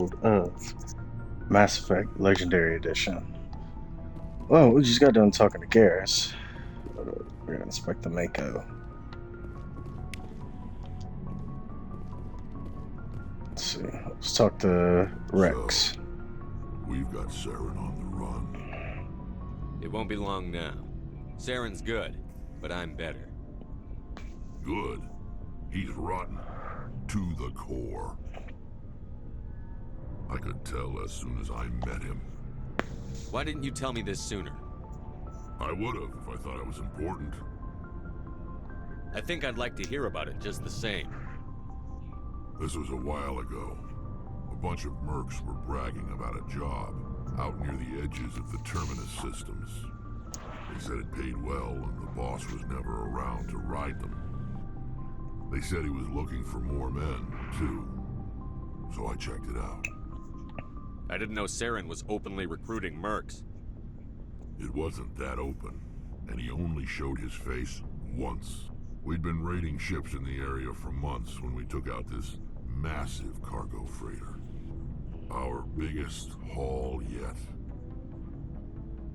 episode of Mass Effect Legendary Edition. Well, we just got done talking to Garrus. We're gonna inspect the Mako. Let's see. Let's talk to Rex. So, we've got Saren on the run. It won't be long now. Saren's good, but I'm better. Good. He's rotten. To the core. I could tell as soon as I met him. Why didn't you tell me this sooner? I would have if I thought it was important. I think I'd like to hear about it just the same. This was a while ago. A bunch of mercs were bragging about a job out near the edges of the Terminus systems. They said it paid well and the boss was never around to ride them. They said he was looking for more men, too. So I checked it out. I didn't know Saren was openly recruiting mercs. It wasn't that open, and he only showed his face once. We'd been raiding ships in the area for months when we took out this massive cargo freighter. Our biggest haul yet.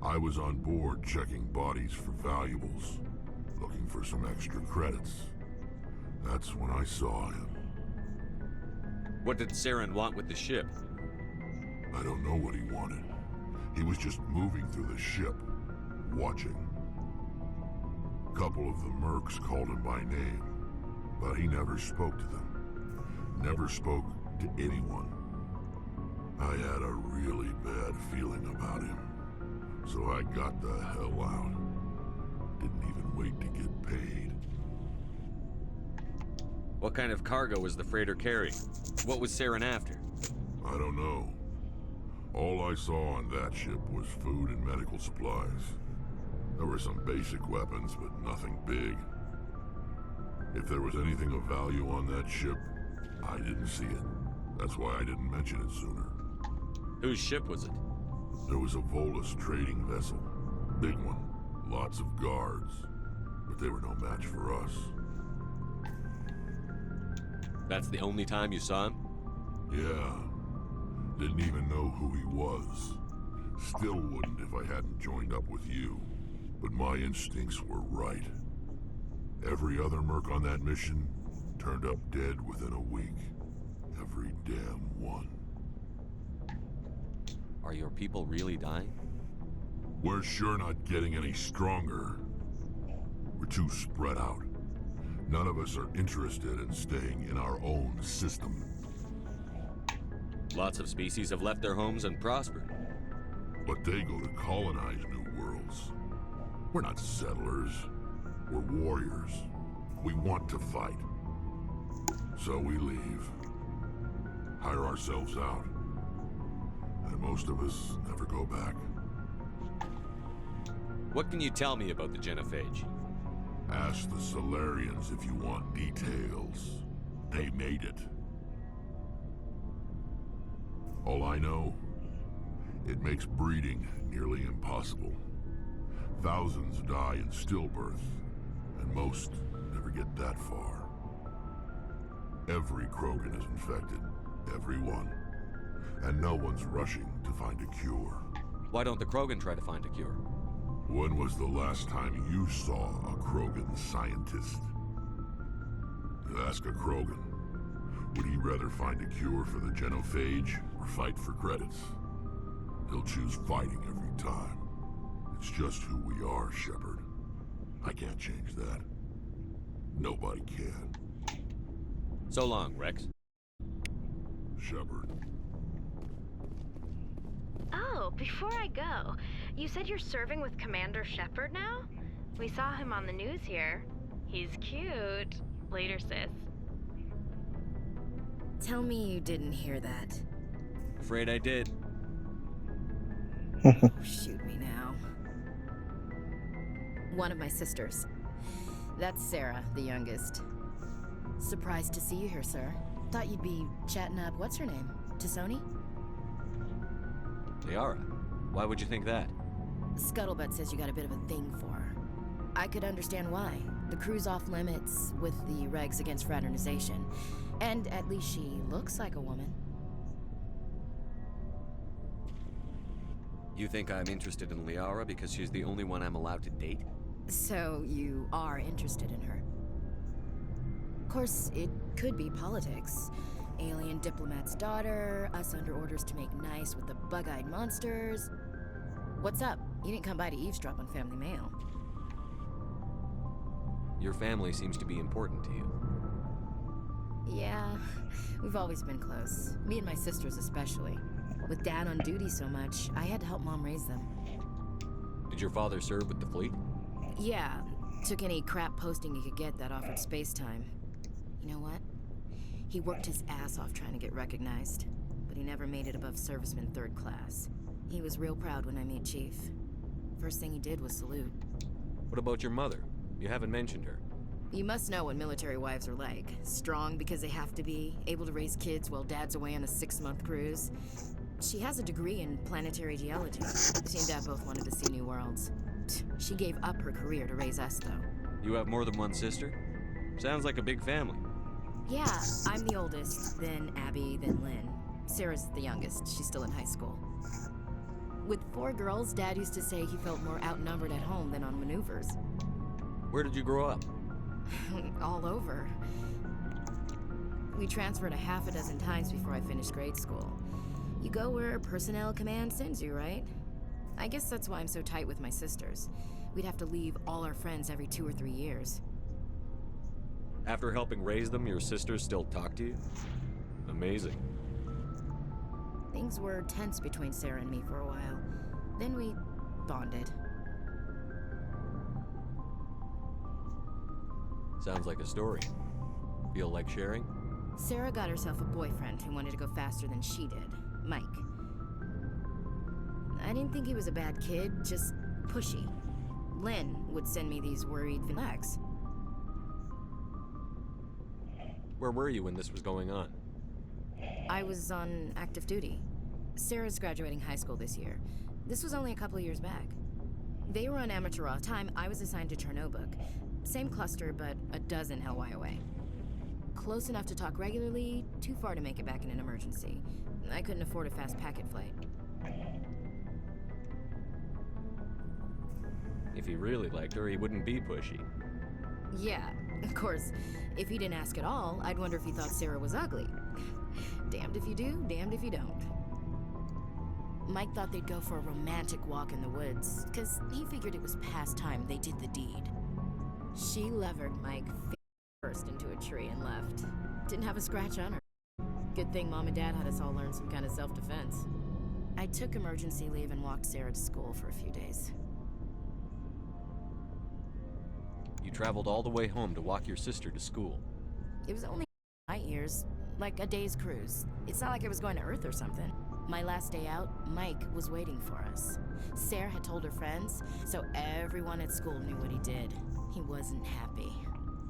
I was on board checking bodies for valuables, looking for some extra credits. That's when I saw him. What did Saren want with the ship? I don't know what he wanted. He was just moving through the ship, watching. A couple of the mercs called him by name, but he never spoke to them. Never spoke to anyone. I had a really bad feeling about him, so I got the hell out. Didn't even wait to get paid. What kind of cargo was the freighter carrying? What was Saren after? I don't know. All I saw on that ship was food and medical supplies. There were some basic weapons, but nothing big. If there was anything of value on that ship, I didn't see it. That's why I didn't mention it sooner. Whose ship was it? There was a Volus trading vessel. Big one. Lots of guards. But they were no match for us. That's the only time you saw him? Yeah. Didn't even know who he was. Still wouldn't if I hadn't joined up with you. But my instincts were right. Every other merc on that mission turned up dead within a week. Every damn one. Are your people really dying? We're sure not getting any stronger. We're too spread out. None of us are interested in staying in our own system. Lots of species have left their homes and prospered. But they go to colonize new worlds. We're not settlers. We're warriors. We want to fight. So we leave. Hire ourselves out. And most of us never go back. What can you tell me about the Genophage? Ask the Solarians if you want details. They made it. All I know, it makes breeding nearly impossible. Thousands die in stillbirth, and most never get that far. Every Krogan is infected, every one. And no one's rushing to find a cure. Why don't the Krogan try to find a cure? When was the last time you saw a Krogan scientist? You ask a Krogan, would he rather find a cure for the Genophage or fight for credits? He'll choose fighting every time. It's just who we are, Shepard. I can't change that. Nobody can. So long, Rex. Shepard. Oh, before I go, you said you're serving with Commander Shepard now? We saw him on the news here. He's cute. Later, sis. Tell me you didn't hear that. Afraid I did. Shoot me now. One of my sisters. That's Sarah, the youngest. Surprised to see you here, sir. Thought you'd be chatting up, what's her name? T'Soni? Liara. Why would you think that? Scuttlebutt says you got a bit of a thing for her. I could understand why. The crew's off limits with the regs against fraternization. And at least she looks like a woman. You think I'm interested in Liara because she's the only one I'm allowed to date? So you are interested in her? Of course, it could be politics. Alien diplomat's daughter, us under orders to make nice with the bug-eyed monsters. What's up? You didn't come by to eavesdrop on Family Mail. Your family seems to be important to you. Yeah, we've always been close. Me and my sisters especially. With Dad on duty so much, I had to help Mom raise them. Did your father serve with the fleet? Yeah, took any crap posting he could get that offered space time. You know what? He worked his ass off trying to get recognized, but he never made it above serviceman 3rd class. He was real proud when I made Chief. First thing he did was salute. What about your mother? You haven't mentioned her. You must know what military wives are like. Strong because they have to be, able to raise kids while Dad's away on a 6-month cruise. She has a degree in planetary geology. She and Dad both wanted to see new worlds. She gave up her career to raise us, though. You have more than one sister? Sounds like a big family. Yeah, I'm the oldest, then Abby, then Lynn. Sarah's the youngest. She's still in high school. With 4 girls, Dad used to say he felt more outnumbered at home than on maneuvers. Where did you grow up? All over. We transferred a half a dozen times before I finished grade school. You go where personnel command sends you, right? I guess that's why I'm so tight with my sisters. We'd have to leave all our friends every 2 or 3 years. After helping raise them, your sisters still talk to you? Amazing. Things were tense between Sarah and me for a while. Then we bonded. Sounds like a story. Feel like sharing? Sarah got herself a boyfriend who wanted to go faster than she did, Mike. I didn't think he was a bad kid, just pushy. Lynn would send me these worried Vinax. Where were you when this was going on? I was on active duty. Sarah's graduating high school this year. This was only a couple of years back. They were on amateur off time. I was assigned to Chernobog. Same cluster, but a dozen LY away. Close enough to talk regularly, too far to make it back in an emergency. I couldn't afford a fast packet flight. If he really liked her, he wouldn't be pushy. Yeah, of course. If he didn't ask at all, I'd wonder if he thought Sarah was ugly. Damned if you do, damned if you don't. Mike thought they'd go for a romantic walk in the woods, because he figured it was past time they did the deed. She levered Mike first into a tree and left. Didn't have a scratch on her. Good thing Mom and Dad had us all learn some kind of self-defense. I took emergency leave and walked Sarah to school for a few days. You traveled all the way home to walk your sister to school. It was only light years, like a day's cruise. It's not like I was going to Earth or something. My last day out, Mike was waiting for us. Sarah had told her friends, so everyone at school knew what he did. He wasn't happy.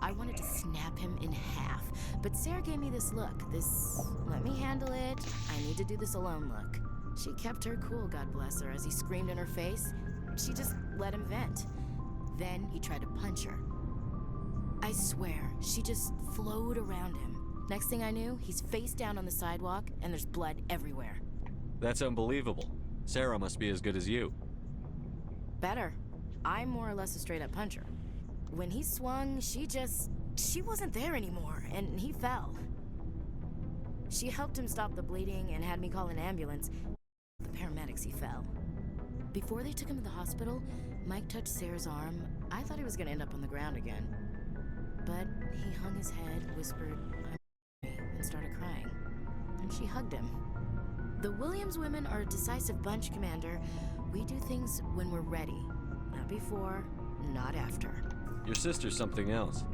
I wanted to snap him in half, but Sarah gave me this look, this let me handle it, I need to do this alone look. She kept her cool, God bless her, as he screamed in her face. She just let him vent. Then he tried to punch her. I swear, she just flowed around him. Next thing I knew, he's face down on the sidewalk, and there's blood everywhere. That's unbelievable. Sarah must be as good as you. Better. I'm more or less a straight-up puncher. When he swung, she wasn't there anymore, and he fell. She helped him stop the bleeding and had me call an ambulance. The paramedics, he fell. Before they took him to the hospital, Mike touched Sarah's arm. I thought he was gonna end up on the ground again. But he hung his head, whispered, "I'm sorry," and started crying. And she hugged him. The Williams women are a decisive bunch, Commander. We do things when we're ready. Not before, not after. Your sister's something else.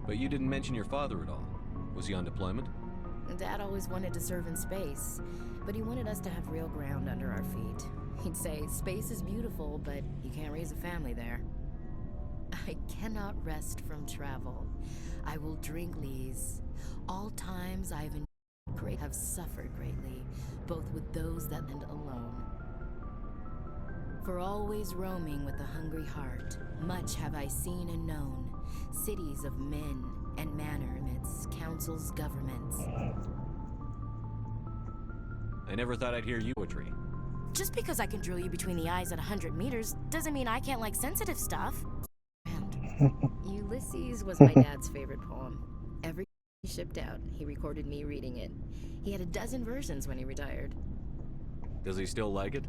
But you didn't mention your father at all. Was he on deployment? Dad always wanted to serve in space, but he wanted us to have real ground under our feet. He'd say, space is beautiful, but you can't raise a family there. I cannot rest from travel. I will drink lees. All times I've have suffered greatly, both with those that and alone. For always roaming with a hungry heart, much have I seen and known, cities of men and manner amidst councils, governments. I never thought I'd hear you poetry. Just because I can drill you between the eyes at 100 meters doesn't mean I can't like sensitive stuff. And Ulysses was my dad's favorite poem. Every he shipped out, he recorded me reading it. He had a dozen versions when he retired. Does he still like it?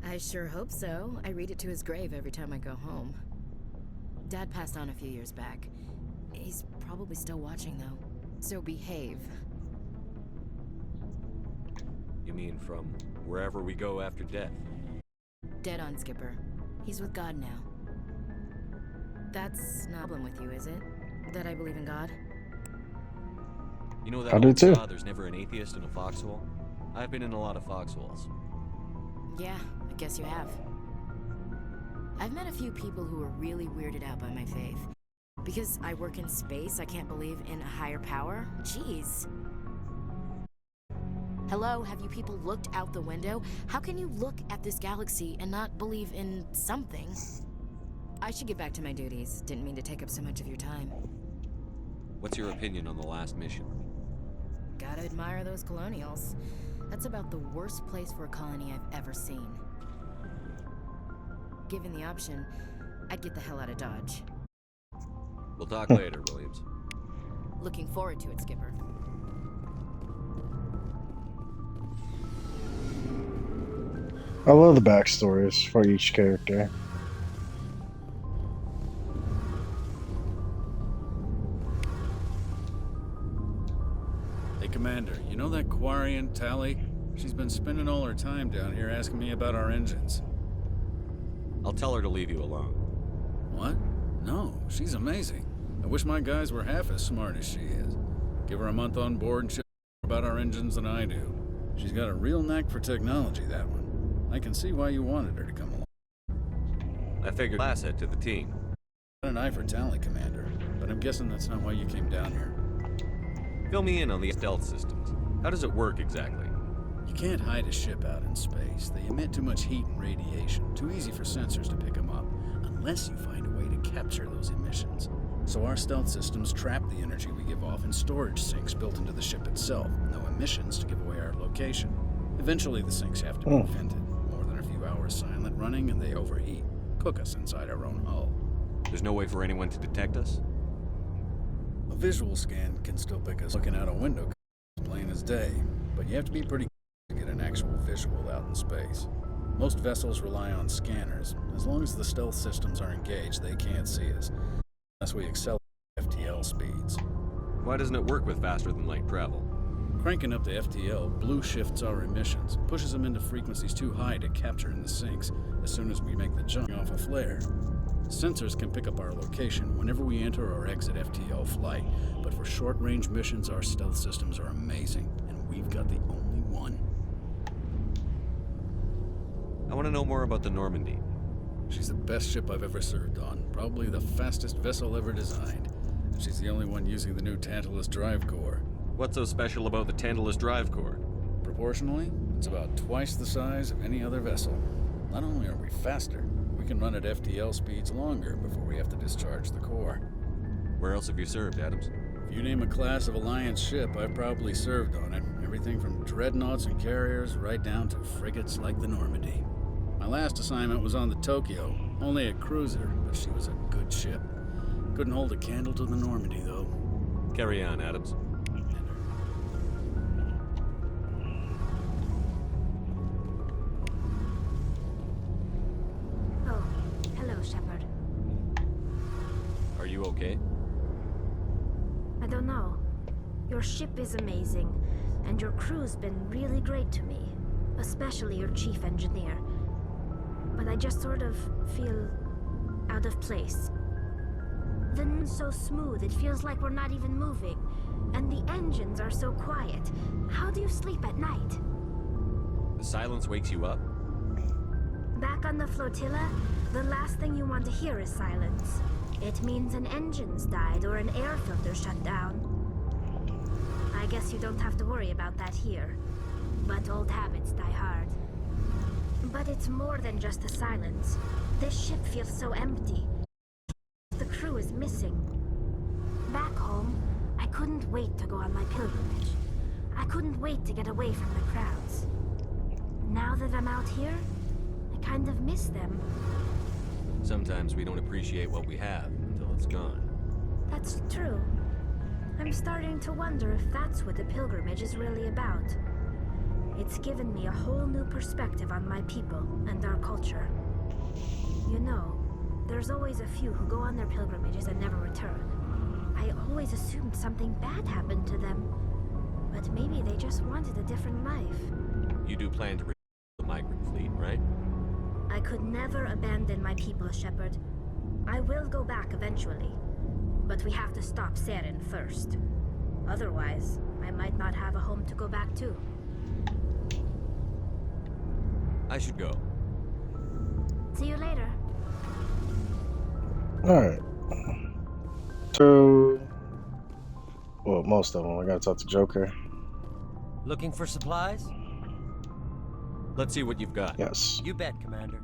I sure hope so. I read it to his grave every time I go home. Dad passed on a few years back. He's probably still watching, though. So behave. You mean from wherever we go after death? Dead on, Skipper. He's with God now. That's not a problem with you, is it? That I believe in God? You know that I do old too. saw, there's never an atheist in a foxhole? I've been in a lot of foxholes. Yeah, I guess you have. I've met a few people who are really weirded out by my faith. Because I work in space, I can't believe in a higher power? Jeez. Hello, have you people looked out the window? How can you look at this galaxy and not believe in something? I should get back to my duties. Didn't mean to take up so much of your time. What's your opinion on the last mission? Gotta admire those colonials. That's about the worst place for a colony I've ever seen. Given the option, I'd get the hell out of Dodge. We'll talk later, Williams. Looking forward to it, Skipper. I love the backstories for each character. Hey, Commander, you know that Quarian, Tally? She's been spending all her time down here asking me about our engines. I'll tell her to leave you alone. What? No, she's amazing. I wish my guys were half as smart as she is. Give her a month on board and she'll know more about our engines than I do. She's got a real knack for technology, that one. I can see why you wanted her to come along. I figured asset to the team. Got an eye for Tally, Commander, but I'm guessing that's not why you came down here. Fill me in on the stealth systems. How does it work exactly? You can't hide a ship out in space. They emit too much heat and radiation. Too easy for sensors to pick them up, unless you find a way to capture those emissions. So our stealth systems trap the energy we give off in storage sinks built into the ship itself. No emissions to give away our location. Eventually the sinks have to be vented. More than a few hours silent running and they overheat. Cook us inside our own hull. There's no way for anyone to detect us? A visual scan can still pick us looking out a window, plain as day. But you have to be pretty to get an actual visual out in space. Most vessels rely on scanners. As long as the stealth systems are engaged, they can't see us. Unless we accelerate FTL speeds. Why doesn't it work with faster than light travel? Cranking up the FTL blue shifts our emissions, pushes them into frequencies too high to capture in the sinks as soon as we make the jump off a flare. Sensors can pick up our location whenever we enter or exit FTL flight, but for short-range missions, our stealth systems are amazing, and we've got the only one. I want to know more about the Normandy. She's the best ship I've ever served on, probably the fastest vessel ever designed. And she's the only one using the new Tantalus drive core. What's so special about the Tantalus drive core? Proportionally, it's about twice the size of any other vessel. Not only are we faster, we can run at FTL speeds longer before we have to discharge the core. Where else have you served, Adams? If you name a class of Alliance ship, I've probably served on it. Everything from dreadnoughts and carriers right down to frigates like the Normandy. My last assignment was on the Tokyo, only a cruiser, but she was a good ship. Couldn't hold a candle to the Normandy, though. Carry on, Adams. Oh, hello, Shepard. Are you okay? I don't know. Your ship is amazing, and your crew's been really great to me. Especially your chief engineer. But I just sort of feel out of place. The moon's so smooth, it feels like we're not even moving. And the engines are so quiet. How do you sleep at night? The silence wakes you up? Back on the flotilla, the last thing you want to hear is silence. It means an engine's died or an air filter shut down. I guess you don't have to worry about that here. But old habits die hard. But it's more than just the silence. This ship feels so empty. The crew is missing. Back home, I couldn't wait to go on my pilgrimage. I couldn't wait to get away from the crowds. Now the that I'm out here, I kind of miss them. Sometimes we don't appreciate what we have until it's gone. That's true. I'm starting to wonder if that's what the pilgrimage is really about. It's given me a whole new perspective on my people and our culture. You know, there's always a few who go on their pilgrimages and never return. I always assumed something bad happened to them, but maybe they just wanted a different life. You do plan to return the migrant fleet, right? I could never abandon my people, Shepard. I will go back eventually, but we have to stop Saren first. Otherwise, I might not have a home to go back to. I should go. See you later. Alright. So, well, most of them. I gotta talk to Joker. Looking for supplies? Let's see what you've got. Yes. You bet, Commander.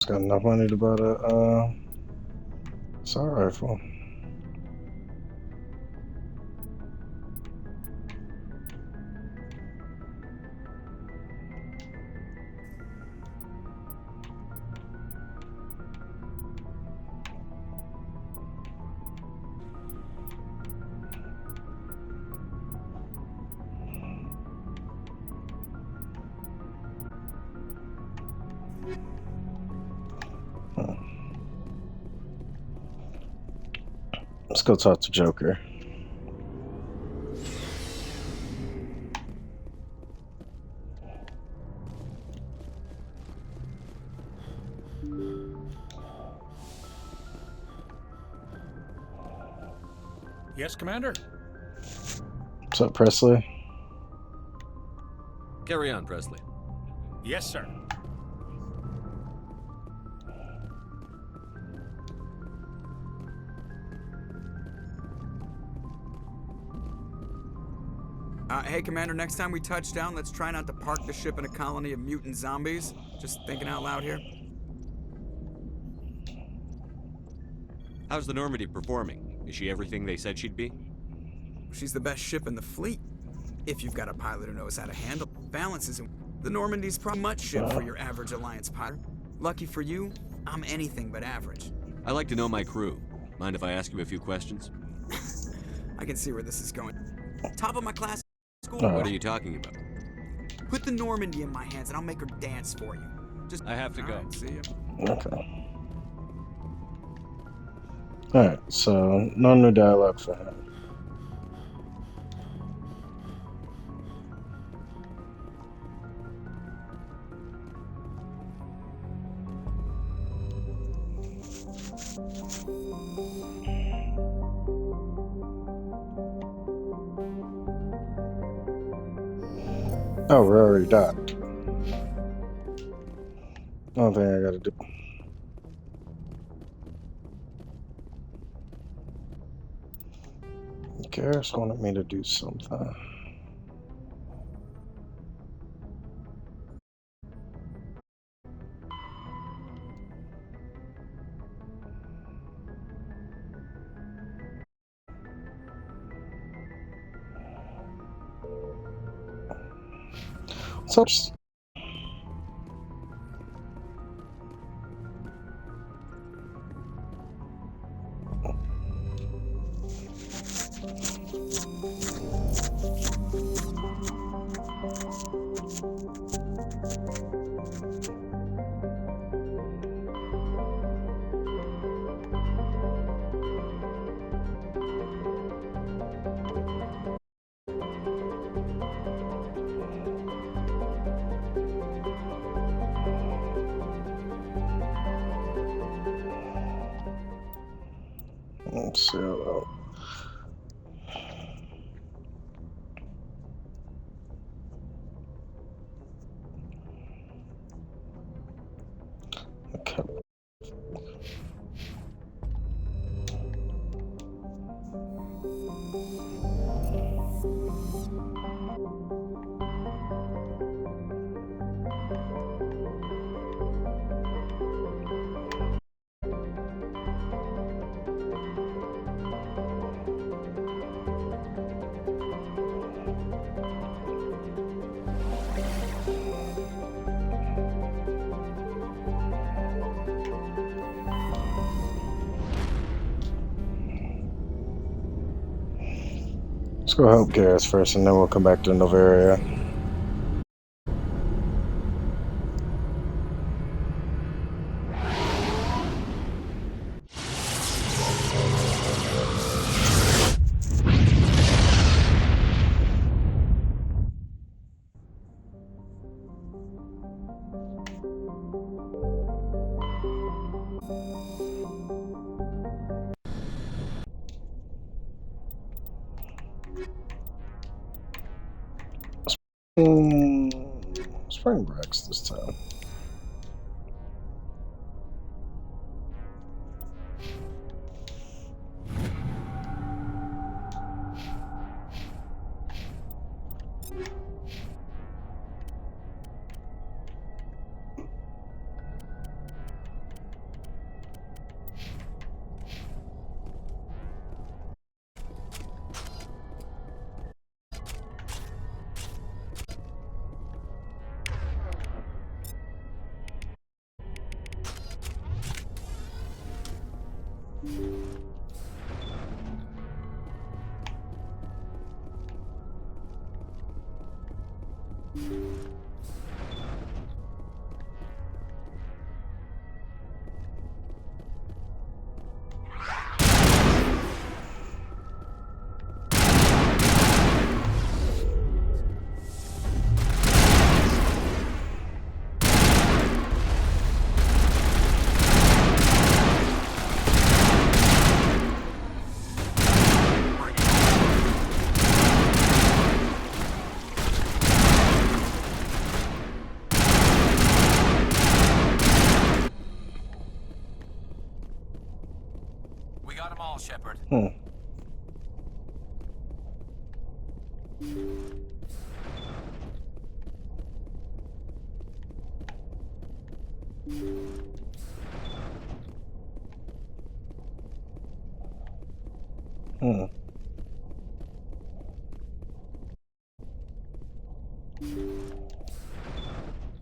Got enough money to buy the assault rifle. Let's go talk to Joker. Yes, Commander? What's up, Presley? Carry on, Presley. Yes, sir. Hey, Commander, next time we touch down, let's try not to park the ship in a colony of mutant zombies. Just thinking out loud here. How's the Normandy performing? Is she everything they said she'd be? She's the best ship in the fleet. If you've got a pilot who knows how to handle balances. The Normandy's probably much ship for your average Alliance pilot. Lucky for you, I'm anything but average. I like to know my crew. Mind if I ask you a few questions? I can see where this is going. Top of my class school. What are you talking about? Put the Normandy in my hands and I'll make her dance for you. Just I have to go. Alright, see ya. Okay. Alright, so no new dialogue for him. Oh, we're already docked. Only thing I gotta do. Garrus wanted me to do something. What's up? Let's see. Let's go help Garrus first, and then we'll come back to Novaria. Spring Rex this time. We got them all, Shepard.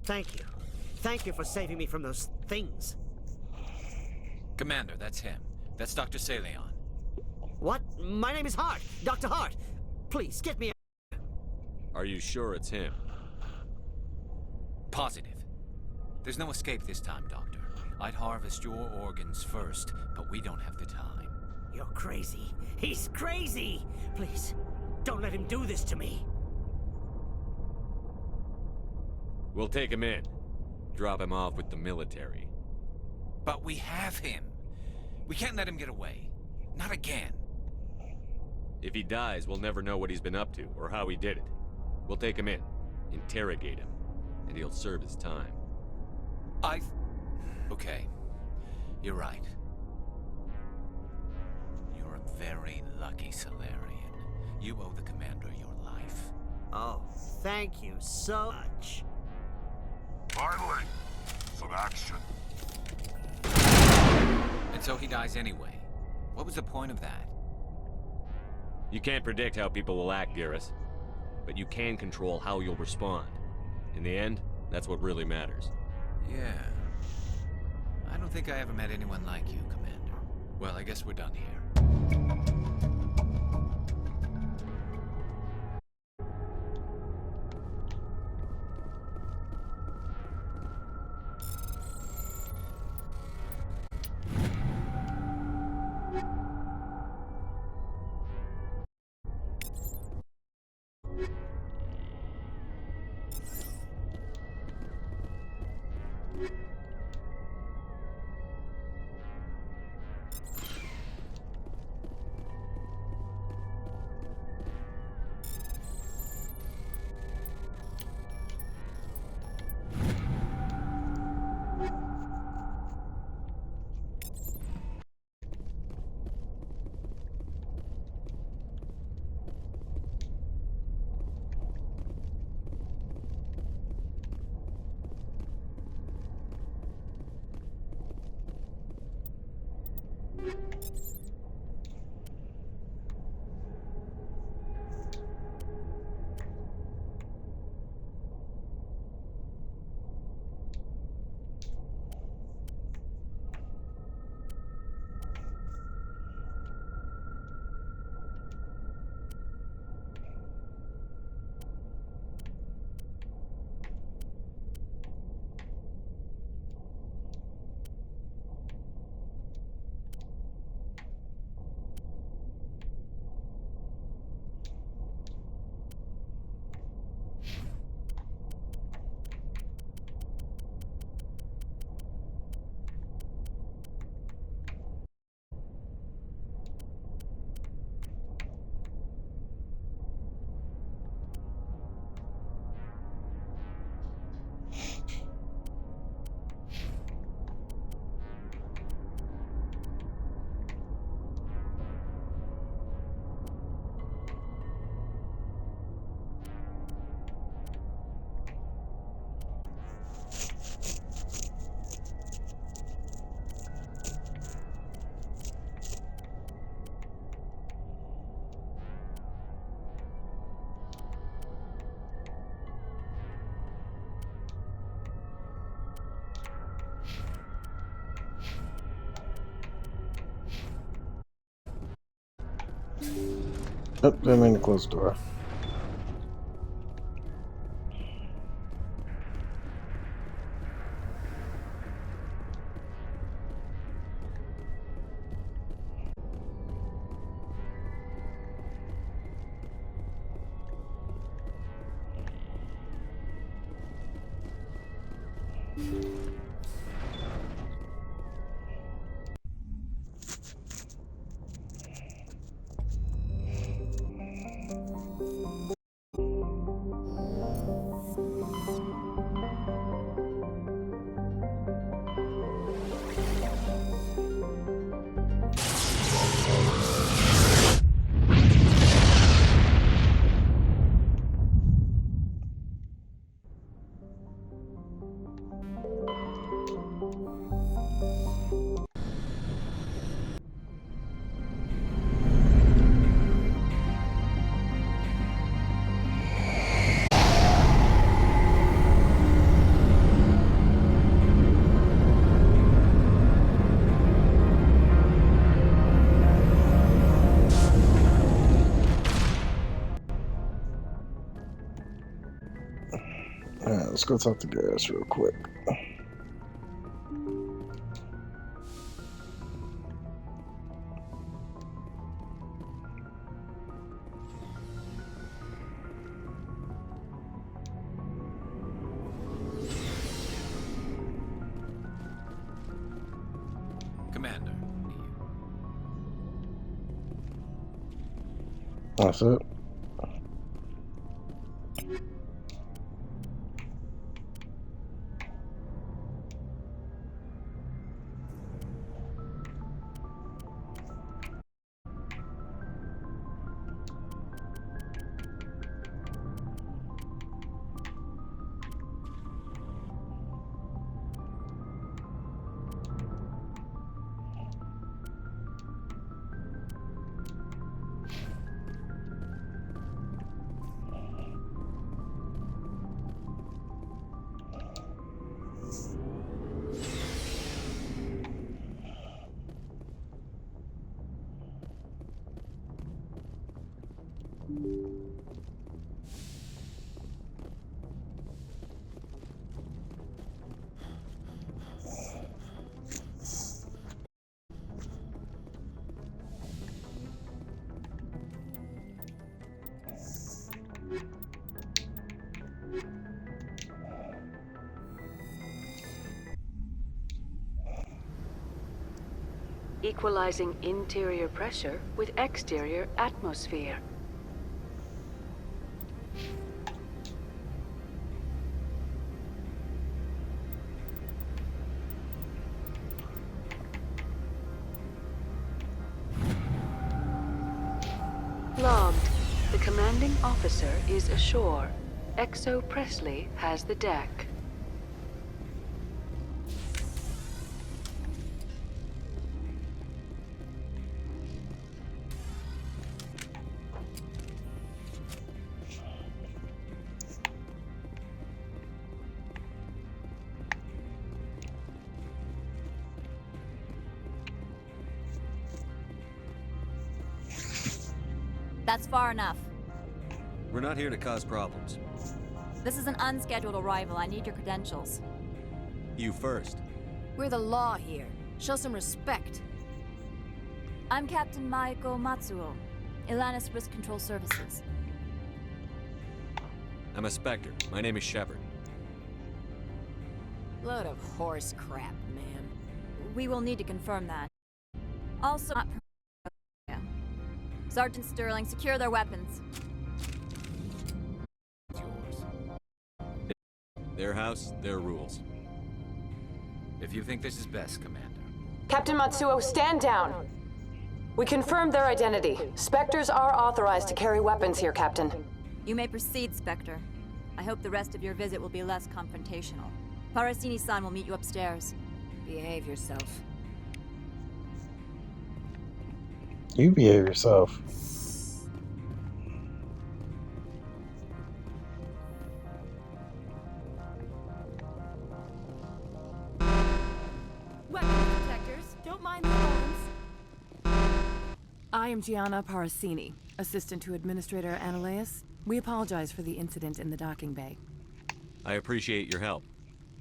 Thank you. Thank you for saving me from those things. Commander, that's him. That's Dr. Saleon. What? My name is Hart. Dr. Hart. Please, get me a... Are you sure it's him? Positive. There's no escape this time, Doctor. I'd harvest your organs first, but we don't have the time. You're crazy. He's crazy! Please, don't let him do this to me. We'll take him in. Drop him off with the military. But we have him. We can't let him get away. Not again. If he dies, we'll never know what he's been up to, or how he did it. We'll take him in, interrogate him, and he'll serve his time. Okay. You're right. You're a very lucky Salarian. You owe the Commander your life. Oh, thank you so much. Finally, some action. And so he dies anyway. What was the point of that? You can't predict how people will act, Garrus. But you can control how you'll respond. In the end, that's what really matters. Yeah. I don't think I ever met anyone like you, Commander. Well, I guess we're done here. Oh, didn't mean to close the door. Alright, let's go talk to Garrus real quick. Commander. That's it. Equalizing interior pressure with exterior atmosphere. Logged. The commanding officer is ashore. Exo Presley has the deck. That's far enough. We're not here to cause problems. This is an unscheduled arrival. I need your credentials. You first. We're the law here. Show some respect. I'm Captain Maiko Matsuo, Ilanis Risk Control Services. I'm a Spectre. My name is Shepard. Load of horse crap, man. We will need to confirm that. Also, Sergeant Sterling, secure their weapons. Their house, their rules. If you think this is best, Commander. Captain Matsuo, stand down. We confirmed their identity. Spectres are authorized to carry weapons here, Captain. You may proceed, Spectre. I hope the rest of your visit will be less confrontational. Parasini-san will meet you upstairs. Behave yourself. You behave yourself. Weapon detectors, don't mind the alarms. I am Gianna Parasini, assistant to Administrator Analeas. We apologize for the incident in the docking bay. I appreciate your help.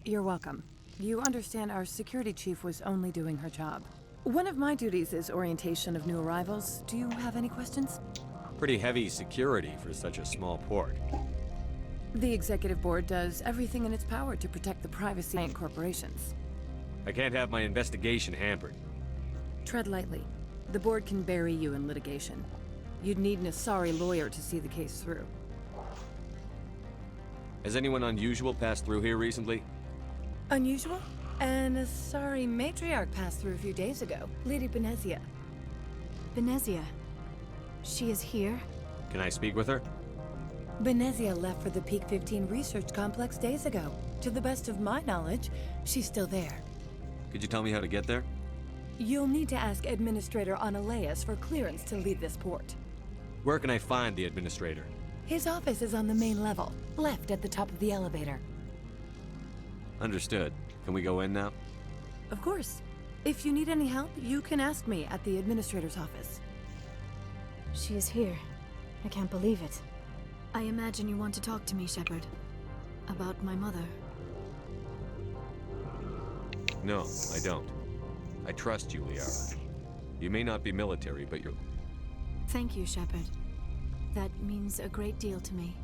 You're welcome. You understand our security chief was only doing her job. One of my duties is orientation of new arrivals. Do you have any questions? Pretty heavy security for such a small port. The executive board does everything in its power to protect the privacy of corporations. I can't have my investigation hampered. Tread lightly. The board can bury you in litigation. You'd need an Asari lawyer to see the case through. Has anyone unusual passed through here recently? Unusual? An Asari matriarch passed through a few days ago. Lady Benezia. Benezia? She is here? Can I speak with her? Benezia left for the Peak 15 research complex days ago. To the best of my knowledge, she's still there. Could you tell me how to get there? You'll need to ask Administrator Analeas for clearance to leave this port. Where can I find the administrator? His office is on the main level, left at the top of the elevator. Understood. Can we go in now? Of course. If you need any help, you can ask me at the administrator's office. She is here. I can't believe it. I imagine you want to talk to me, Shepard. About my mother. No, I don't. I trust you, Liara. You may not be military, but you're... Thank you, Shepard. That means a great deal to me.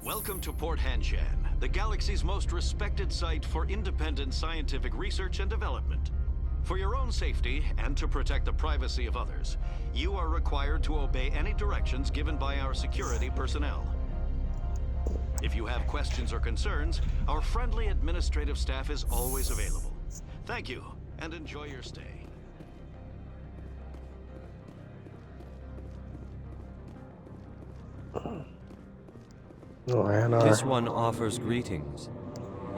Welcome to Port Hanshan, the galaxy's most respected site for independent scientific research and development. For your own safety and to protect the privacy of others, you are required to obey any directions given by our security personnel. If you have questions or concerns, our friendly administrative staff is always available. Thank you, and enjoy your stay. This one offers greetings.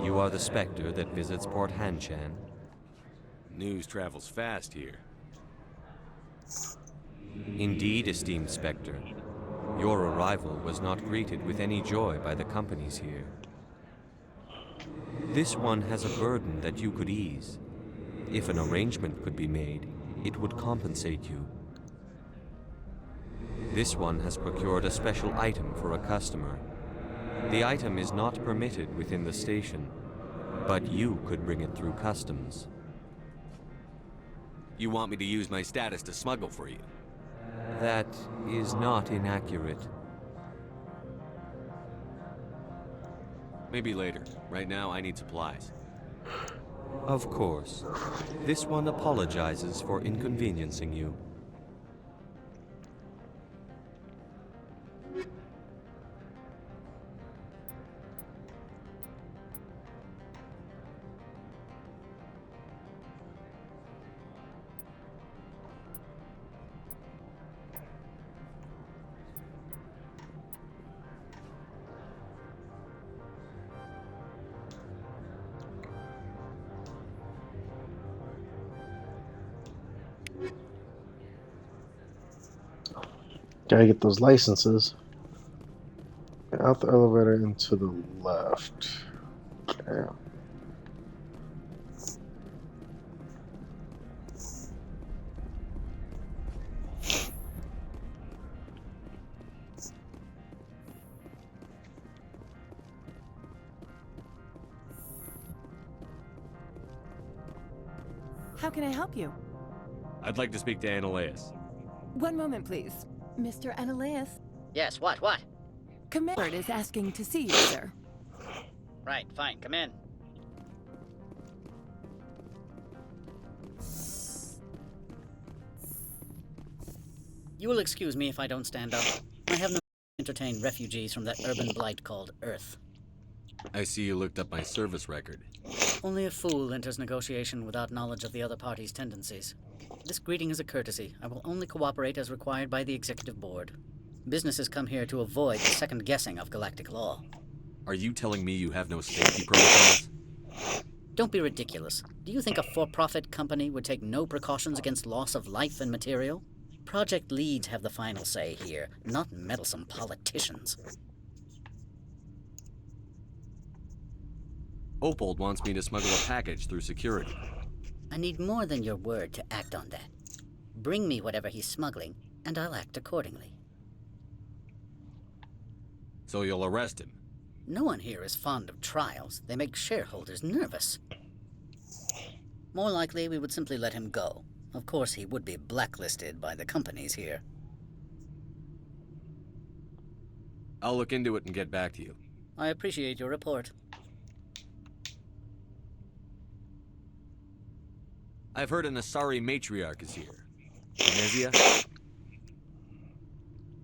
You are the Spectre that visits Port Hanshan. News travels fast here. Indeed, esteemed Spectre. Your arrival was not greeted with any joy by the companies here. This one has a burden that you could ease. If an arrangement could be made, it would compensate you. This one has procured a special item for a customer. The item is not permitted within the station, but you could bring it through customs. You want me to use my status to smuggle for you? That is not inaccurate. Maybe later. Right now, I need supplies. Of course. This one apologizes for inconveniencing you. Gotta get those licenses. Out the elevator and to the left. Damn. How can I help you? I'd like to speak to Analeas. One moment, please. Mr. Analeas. Yes, what? Commander is asking to see you, sir. Right, fine, come in. You will excuse me if I don't stand up. I have no entertain refugees from that urban blight called Earth. I see you looked up my service record. Only a fool enters negotiation without knowledge of the other party's tendencies. This greeting is a courtesy. I will only cooperate as required by the Executive Board. Businesses come here to avoid the second guessing of galactic law. Are you telling me you have no safety protocols? Don't be ridiculous. Do you think a for-profit company would take no precautions against loss of life and material? Project leads have the final say here, not meddlesome politicians. Opold wants me to smuggle a package through security. I need more than your word to act on that. Bring me whatever he's smuggling, and I'll act accordingly. So you'll arrest him? No one here is fond of trials. They make shareholders nervous. More likely, we would simply let him go. Of course, he would be blacklisted by the companies here. I'll look into it and get back to you. I appreciate your report. I've heard an Asari matriarch is here. Benezia?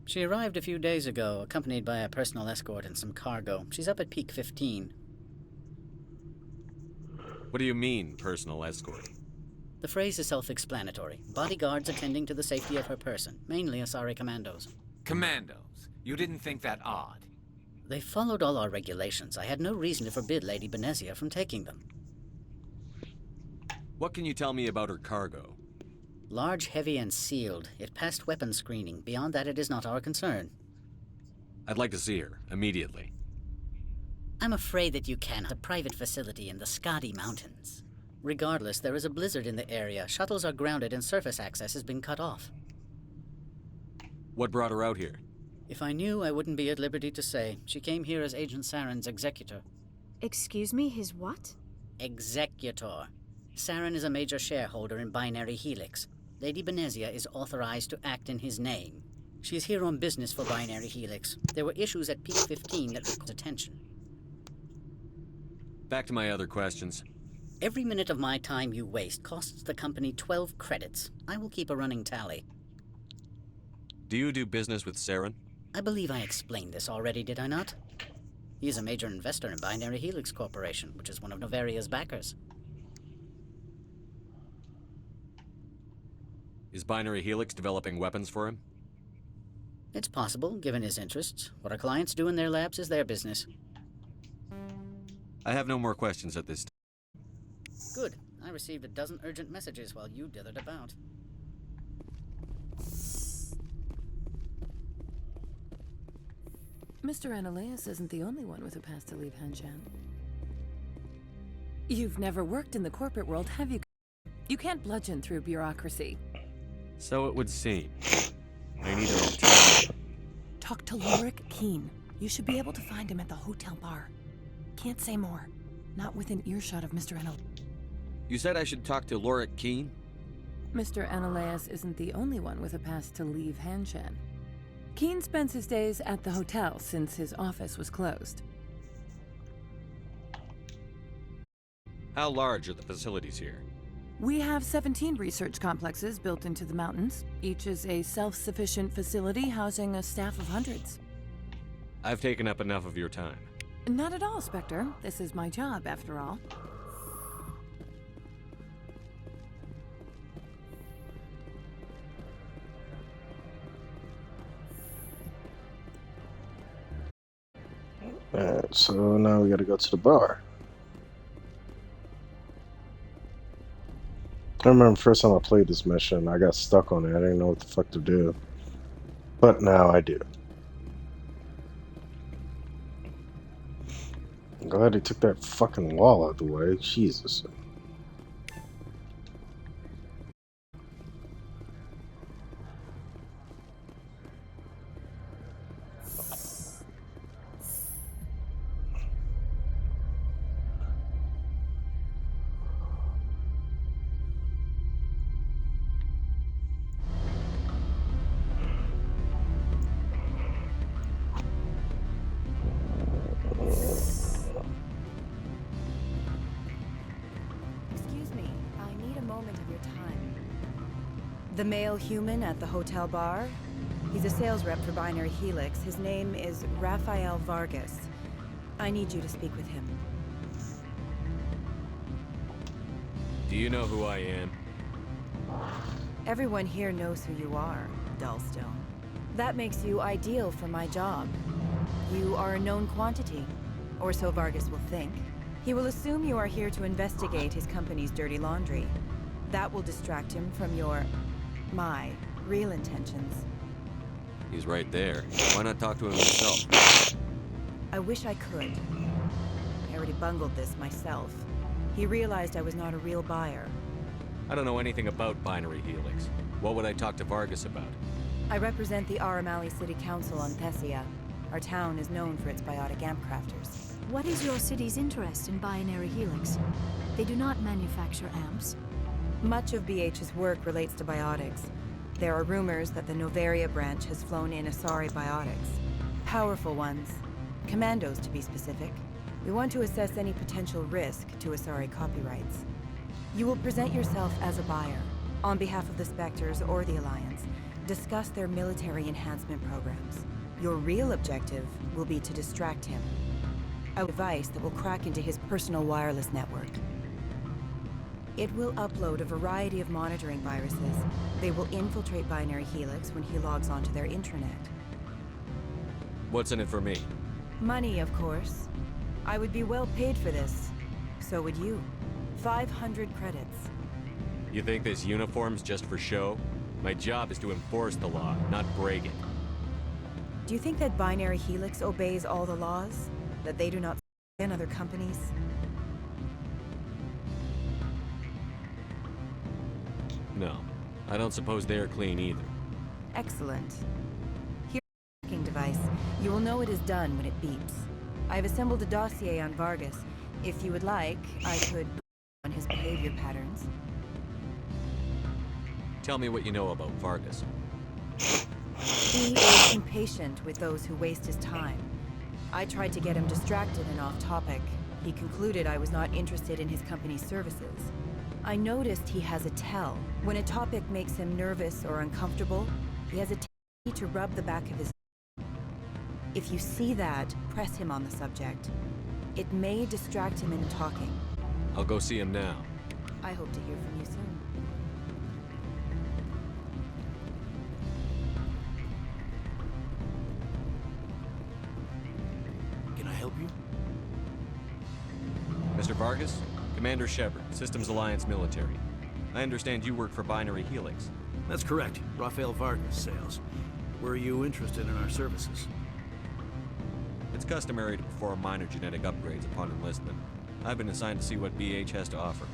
She arrived a few days ago, accompanied by a personal escort and some cargo. She's up at Peak 15. What do you mean, personal escort? The phrase is self-explanatory. Bodyguards attending to the safety of her person, mainly Asari commandos. Commandos? You didn't think that odd? They followed all our regulations. I had no reason to forbid Lady Benezia from taking them. What can you tell me about her cargo? Large, heavy, and sealed. It passed weapons screening. Beyond that, it is not our concern. I'd like to see her, immediately. I'm afraid that you cannot. A private facility in the Skadi Mountains. Regardless, there is a blizzard in the area. Shuttles are grounded and surface access has been cut off. What brought her out here? If I knew, I wouldn't be at liberty to say. She came here as Agent Saren's executor. Excuse me, his what? Executor. Saren is a major shareholder in Binary Helix. Lady Benezia is authorized to act in his name. She is here on business for Binary Helix. There were issues at Peak 15 that required attention. Back to my other questions. Every minute of my time you waste costs the company 12 credits. I will keep a running tally. Do you do business with Saren? I believe I explained this already, did I not? He is a major investor in Binary Helix Corporation, which is one of Novaria's backers. Is Binary Helix developing weapons for him? It's possible, given his interests. What our clients do in their labs is their business. I have no more questions at this time. Good. I received a dozen urgent messages while you dithered about. Mr. Ananias isn't the only one with a past to leave Hanshan. You've never worked in the corporate world, have you? You can't bludgeon through bureaucracy. So it would seem. I need a return. Talk to Lorik Keen. You should be able to find him at the hotel bar. Can't say more. Not within earshot of Mr. Ananias. You said I should talk to Lorik Keen? Mr. Ananias isn't the only one with a past to leave Hanshan. Keen spends his days at the hotel since his office was closed. How large are the facilities here? We have 17 research complexes built into the mountains. Each is a self-sufficient facility housing a staff of hundreds. I've taken up enough of your time. Not at all, Spectre. This is my job, after all. Alright, so now we gotta go to the bar. I remember the first time I played this mission, I got stuck on it. I didn't know what the fuck to do. But now I do. I'm glad they took that fucking wall out the way. Jesus. The male human at the hotel bar? He's a sales rep for Binary Helix. His name is Rafael Vargas. I need you to speak with him. Do you know who I am? Everyone here knows who you are, Dullstone. That makes you ideal for my job. You are a known quantity, or so Vargas will think. He will assume you are here to investigate his company's dirty laundry. That will distract him from my real intentions. He's right there. Why not talk to him yourself? I wish I could. I already bungled this myself. He realized I was not a real buyer. I don't know anything about Binary Helix. What would I talk to Vargas about? I represent the Aramali City Council on Thessia. Our town is known for its biotic amp crafters. What is your city's interest in Binary Helix? They do not manufacture amps. Much of BH's work relates to biotics. There are rumors that the Noveria branch has flown in Asari biotics. Powerful ones. Commandos, to be specific. We want to assess any potential risk to Asari copyrights. You will present yourself as a buyer, on behalf of the Spectres or the Alliance. Discuss their military enhancement programs. Your real objective will be to distract him. A device that will crack into his personal wireless network. It will upload a variety of monitoring viruses. They will infiltrate Binary Helix when he logs onto their intranet. What's in it for me? Money, of course. I would be well paid for this. So would you. 500 credits. You think this uniform's just for show? My job is to enforce the law, not break it. Do you think that Binary Helix obeys all the laws? That they do not in other companies? No. I don't suppose they're clean either. Excellent. Here's the tracking device. You will know it is done when it beeps. I've assembled a dossier on Vargas. If you would like, I could on his behavior patterns. Tell me what you know about Vargas. He is impatient with those who waste his time. I tried to get him distracted and off topic. He concluded I was not interested in his company's services. I noticed he has a tell. When a topic makes him nervous or uncomfortable, he has a tendency to rub the back of his neck. If you see that, press him on the subject. It may distract him into talking. I'll go see him now. I hope to hear from you soon. Can I help you? Mr. Vargas? Commander Shepard, Systems Alliance Military. I understand you work for Binary Helix. That's correct. Rafael Vargas, sales. Were you interested in our services? It's customary to perform minor genetic upgrades upon enlistment. I've been assigned to see what BH has to offer.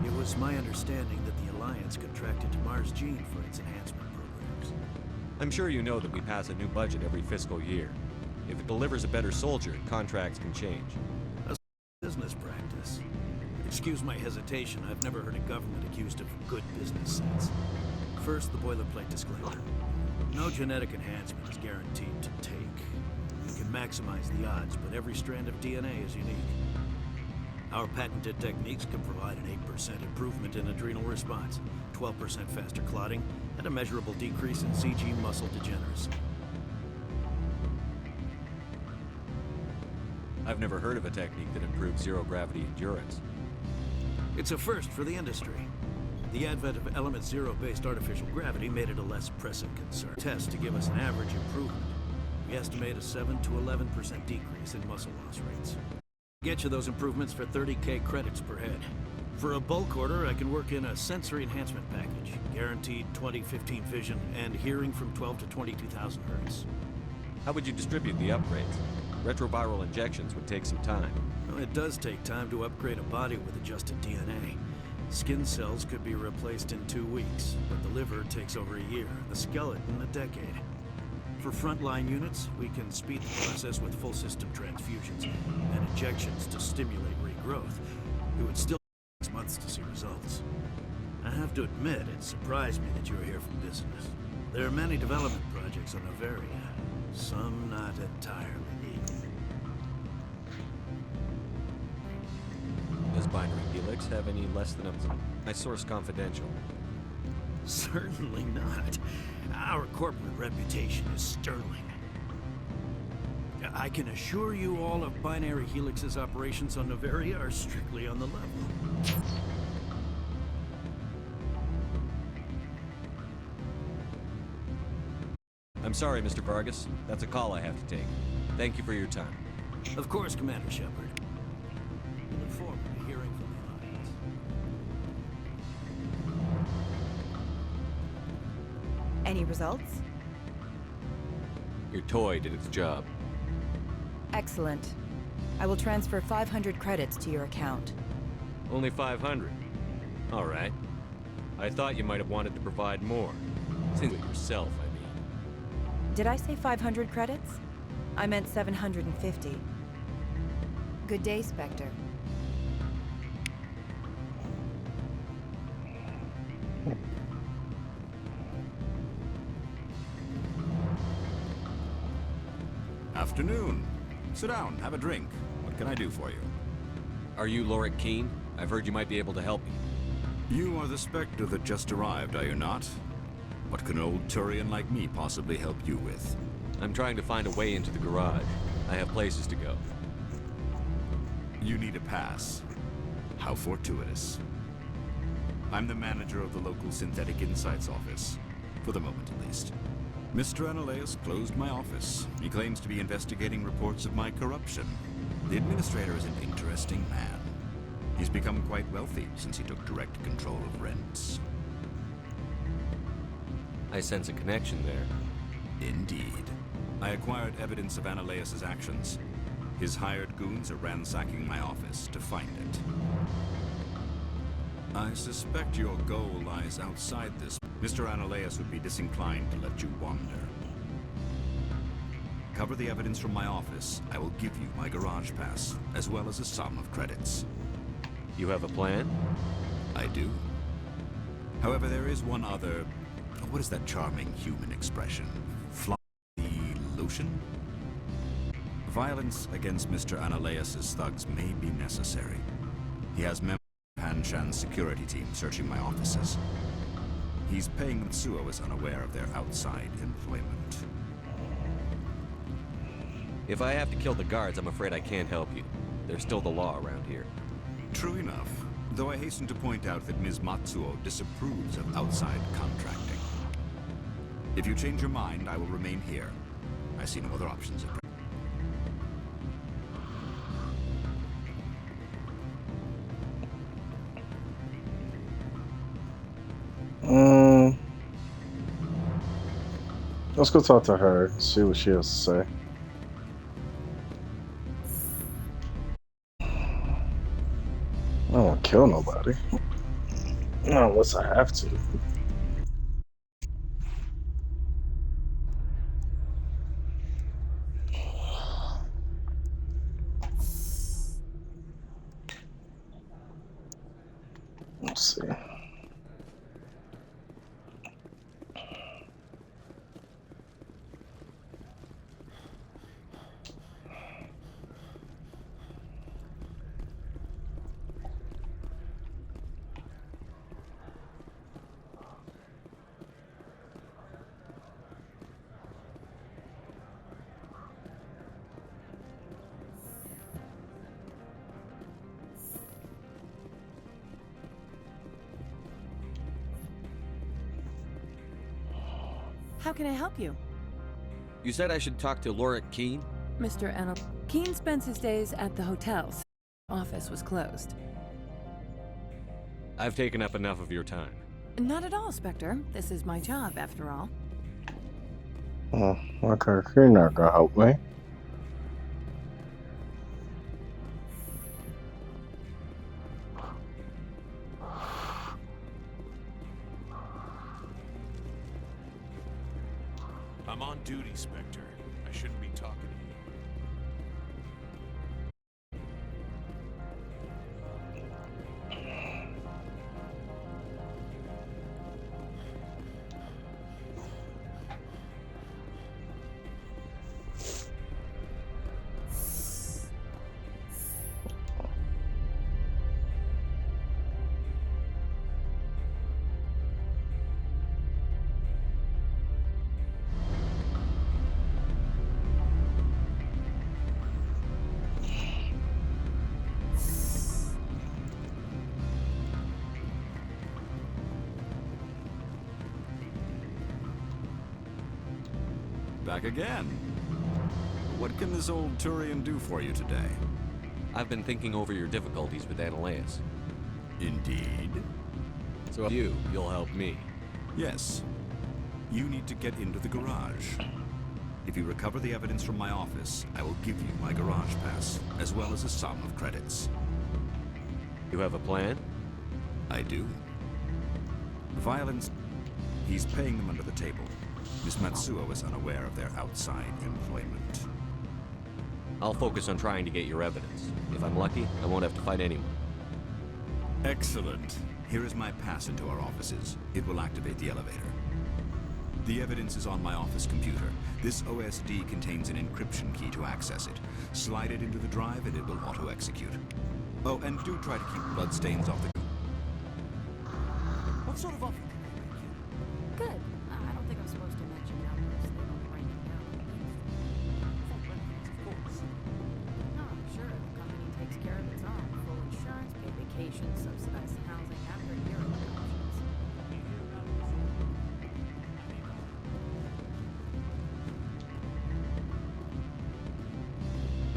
It was my understanding that the Alliance contracted to Mars Gene for its enhancement programs. I'm sure you know that we pass a new budget every fiscal year. If it delivers a better soldier, contracts can change. A business practice. Excuse my hesitation, I've never heard a government accused of good business sense. First, the boilerplate disclaimer. No genetic enhancement is guaranteed to take. You can maximize the odds, but every strand of DNA is unique. Our patented techniques can provide an 8% improvement in adrenal response, 12% faster clotting, and a measurable decrease in CG muscle degeneracy. I've never heard of a technique that improves zero-gravity endurance. It's a first for the industry. The advent of Element Zero-based artificial gravity made it a less pressing concern. Test to give us an average improvement. We estimate a 7 to 11% decrease in muscle loss rates. Get you those improvements for 30K credits per head. For a bulk order, I can work in a sensory enhancement package, guaranteed 20/15 vision and hearing from 12 to 22,000 hertz. How would you distribute the upgrades? Retroviral injections would take some time. Well, it does take time to upgrade a body with adjusted DNA. Skin cells could be replaced in 2 weeks, but the liver takes over a year, the skeleton a decade. For frontline units, we can speed the process with full system transfusions and injections to stimulate regrowth. It would still take 6 months to see results. I have to admit, it surprised me that you were here for business. There are many development projects on Noveria, some not entirely legal. Does Binary Helix have any less than a... My source confidential. Certainly not. Our corporate reputation is sterling. I can assure you all of Binary Helix's operations on Noveria are strictly on the level. I'm sorry, Mr. Vargas. That's a call I have to take. Thank you for your time. Of course, Commander Shepard. We look forward to hearing from the Alliance. Any results? Your toy did its job. Excellent. I will transfer 500 credits to your account. Only 500. All right. I thought you might have wanted to provide more. Since yourself, I mean. Did I say 500 credits? I meant 750. Good day, Spectre. Afternoon. Sit down, have a drink. What can I do for you? Are you Lorik Keene? I've heard you might be able to help me. You are the Spectre that just arrived, are you not? What can an old Turian like me possibly help you with? I'm trying to find a way into the garage. I have places to go. You need a pass. How fortuitous. I'm the manager of the local Synthetic Insights office. For the moment, at least. Mr. Analeas closed my office. He claims to be investigating reports of my corruption. The administrator is an interesting man. He's become quite wealthy since he took direct control of rents. I sense a connection there. Indeed. I acquired evidence of Analeas' actions. His hired goons are ransacking my office to find it. I suspect your goal lies outside this. Mr. Analeas would be disinclined to let you wander. Cover the evidence from my office. I will give you my garage pass, as well as a sum of credits. You have a plan? I do. However, there is one other... What is that charming human expression? Fly-lotion? Violence against Mr. Analeas' thugs may be necessary. He has members of Hanshan's security team searching my offices. He's paying them. Suo is unaware of their outside employment. If I have to kill the guards, I'm afraid I can't help you. There's still the law around here. True enough, though I hasten to point out that Ms. Matsuo disapproves of outside contracting. If you change your mind, I will remain here. I see no other options at present. Let's go talk to her, see what she has to say. I don't want to kill nobody. Not unless I have to. Let's see. How can I help you? You said I should talk to Lorik Keene? Mr. Anal. Keene spends his days at the hotels. Office was closed. I've taken up enough of your time. Not at all, Spectre. This is my job, after all. Oh, okay, you're not gonna help me. I'm on duty, Spectre. I shouldn't be talking to you. Back again. What can this old Turian do for you today? I've been thinking over your difficulties with Analeas. Indeed. So you'll help me. Yes. You need to get into the garage. If you recover the evidence from my office, I will give you my garage pass, as well as a sum of credits. You have a plan? I do. Violence... He's paying them under the table. Miss Matsuo is unaware of their outside employment. I'll focus on trying to get your evidence. If I'm lucky, I won't have to fight anyone. Excellent. Here is my pass into our offices. It will activate the elevator. The evidence is on my office computer. This OSD contains an encryption key to access it. Slide it into the drive and it will auto-execute. Oh, and do try to keep bloodstains off the... What sort of offer? Good. I don't think I'm supposed to mention numbers. They don't write them down. Full benefits, of course. No, I'm sure the company takes care of its own. Full insurance, paid vacation, subsidized housing after a year of options.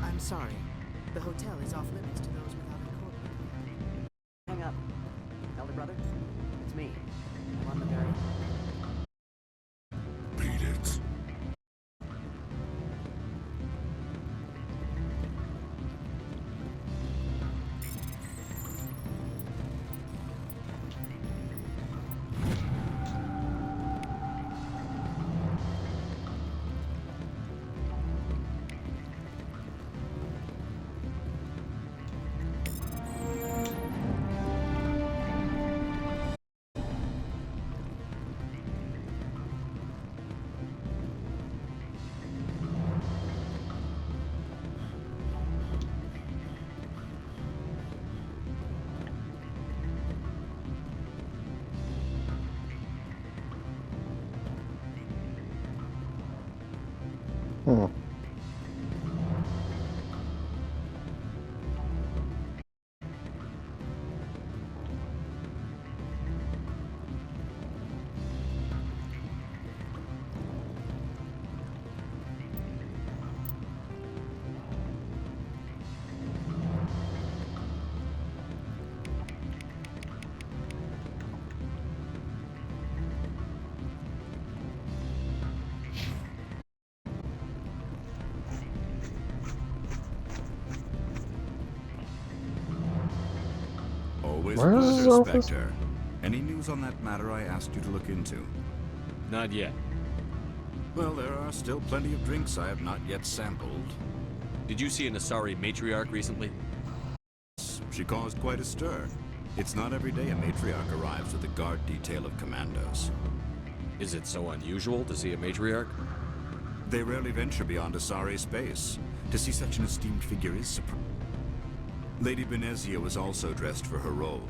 I'm sorry. The hotel is off limits to those without a corporate. Hang up. Elder brother? It's me. I'm on the very... Beat it. Hmm. Always Where a is his pleasure, office? Spectre. Any news on that matter I asked you to look into? Not yet. Well, there are still plenty of drinks I have not yet sampled. Did you see an Asari matriarch recently? She caused quite a stir. It's not every day a matriarch arrives with a guard detail of commandos. Is it so unusual to see a matriarch? They rarely venture beyond Asari space. To see such an esteemed figure is surprising. Lady Benezia was also dressed for her role.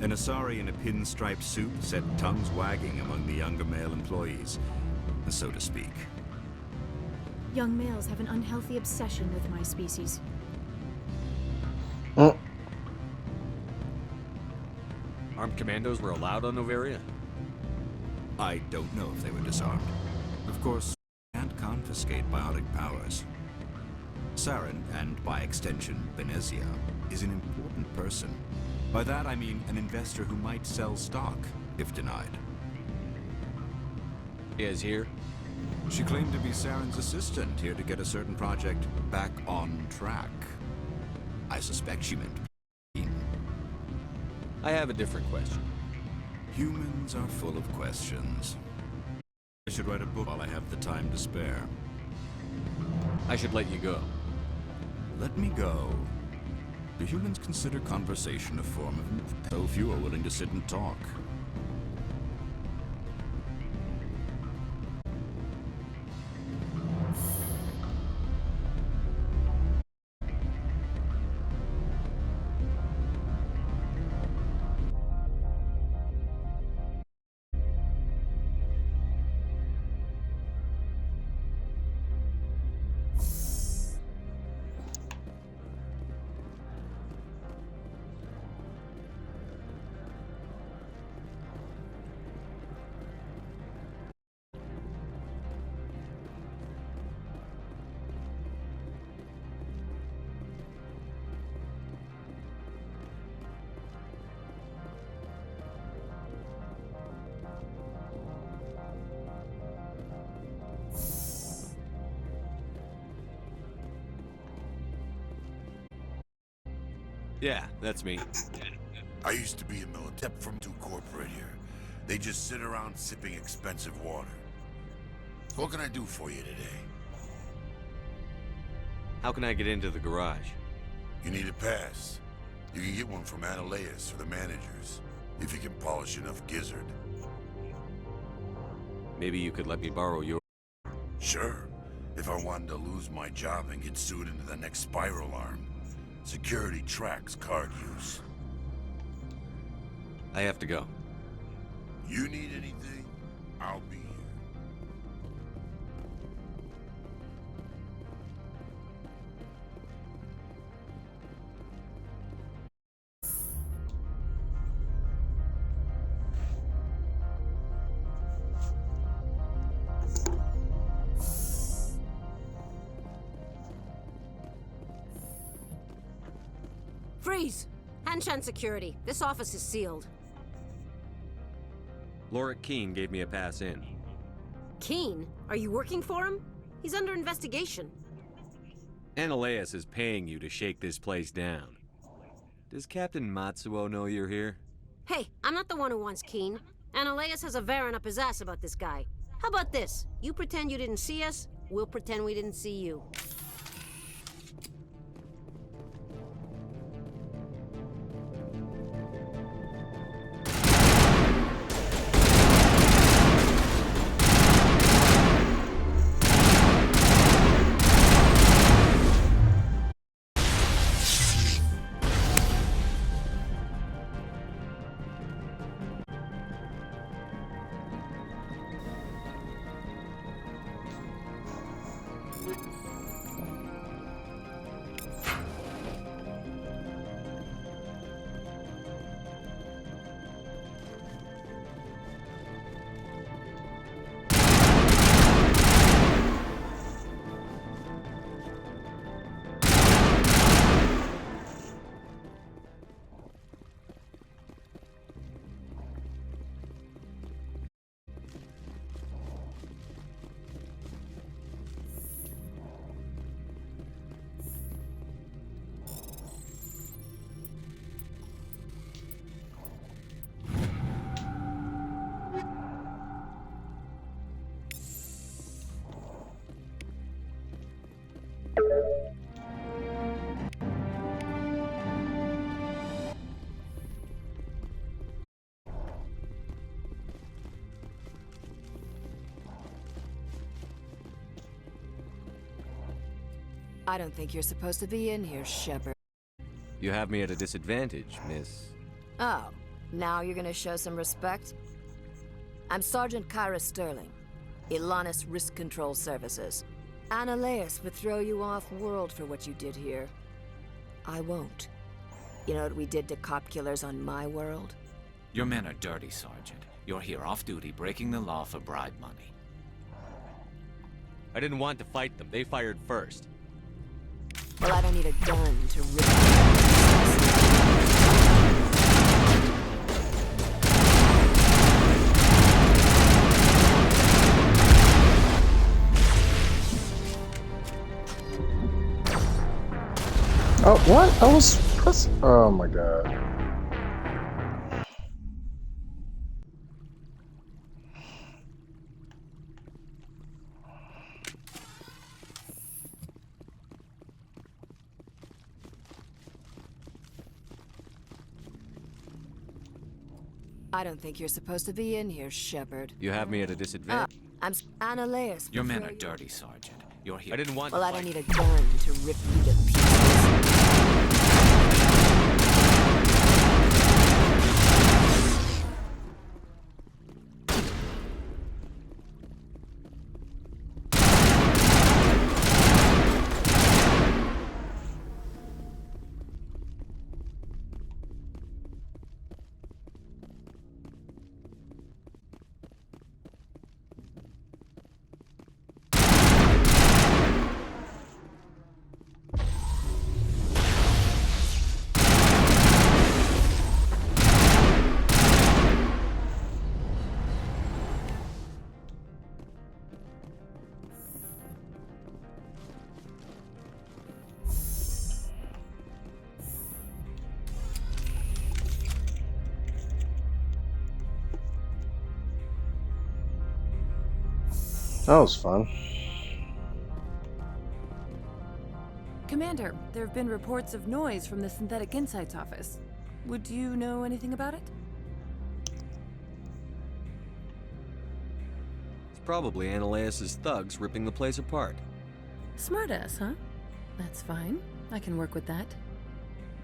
An Asari in a pinstripe suit set tongues wagging among the younger male employees, so to speak. Young males have an unhealthy obsession with my species. Armed commandos were allowed on Noveria? I don't know if they were disarmed. Of course, can't confiscate biotic powers. Saren, and by extension, Benezia, is an important person. By that I mean an investor who might sell stock, if denied. He is here? She claimed to be Saren's assistant, here to get a certain project back on track. I suspect she meant... I have a different question. Humans are full of questions. I should write a book while I have the time to spare. I should let you go. Let me go. Do humans consider conversation a form of... So few are willing to sit and talk. Yeah, that's me. I used to be a military from 2 corporate here. They just sit around sipping expensive water. What can I do for you today? How can I get into the garage? You need a pass. You can get one from Ananias or the managers, if you can polish enough gizzard. Maybe you could let me borrow your... Sure. If I wanted to lose my job and get sued into the next spiral arm. Security tracks card use. I have to go. You need anything, I'll be here. Freeze! Hanshan Security. This office is sealed. Lorik Keene gave me a pass in. Keene? Are you working for him? He's under investigation. Ananias is paying you to shake this place down. Does Captain Matsuo know you're here? Hey, I'm not the one who wants Keene. Ananias has a Varen up his ass about this guy. How about this? You pretend you didn't see us, we'll pretend we didn't see you. I don't think you're supposed to be in here, Shepard. You have me at a disadvantage, miss. Oh, now you're gonna show some respect? I'm Sergeant Kyra Sterling, Ilanis Risk Control Services. Ananias would throw you off-world for what you did here. I won't. You know what we did to cop killers on my world? Your men are dirty, Sergeant. You're here off-duty, breaking the law for bribe money. I didn't want to fight them. They fired first. Well, I don't need a gun to rip. Oh, what? I was pressing. Oh my god. I don't think you're supposed to be in here, Shepard. You have me at a disadvantage. I'm Ananias. Your men are dirty, Sergeant. You're here. I didn't want Well, to I don't fight. need a gun to rip you to pieces. That was fun. Commander, there have been reports of noise from the Synthetic Insights office. Would you know anything about it? It's probably Ananias' thugs ripping the place apart. Smartass, huh? That's fine. I can work with that.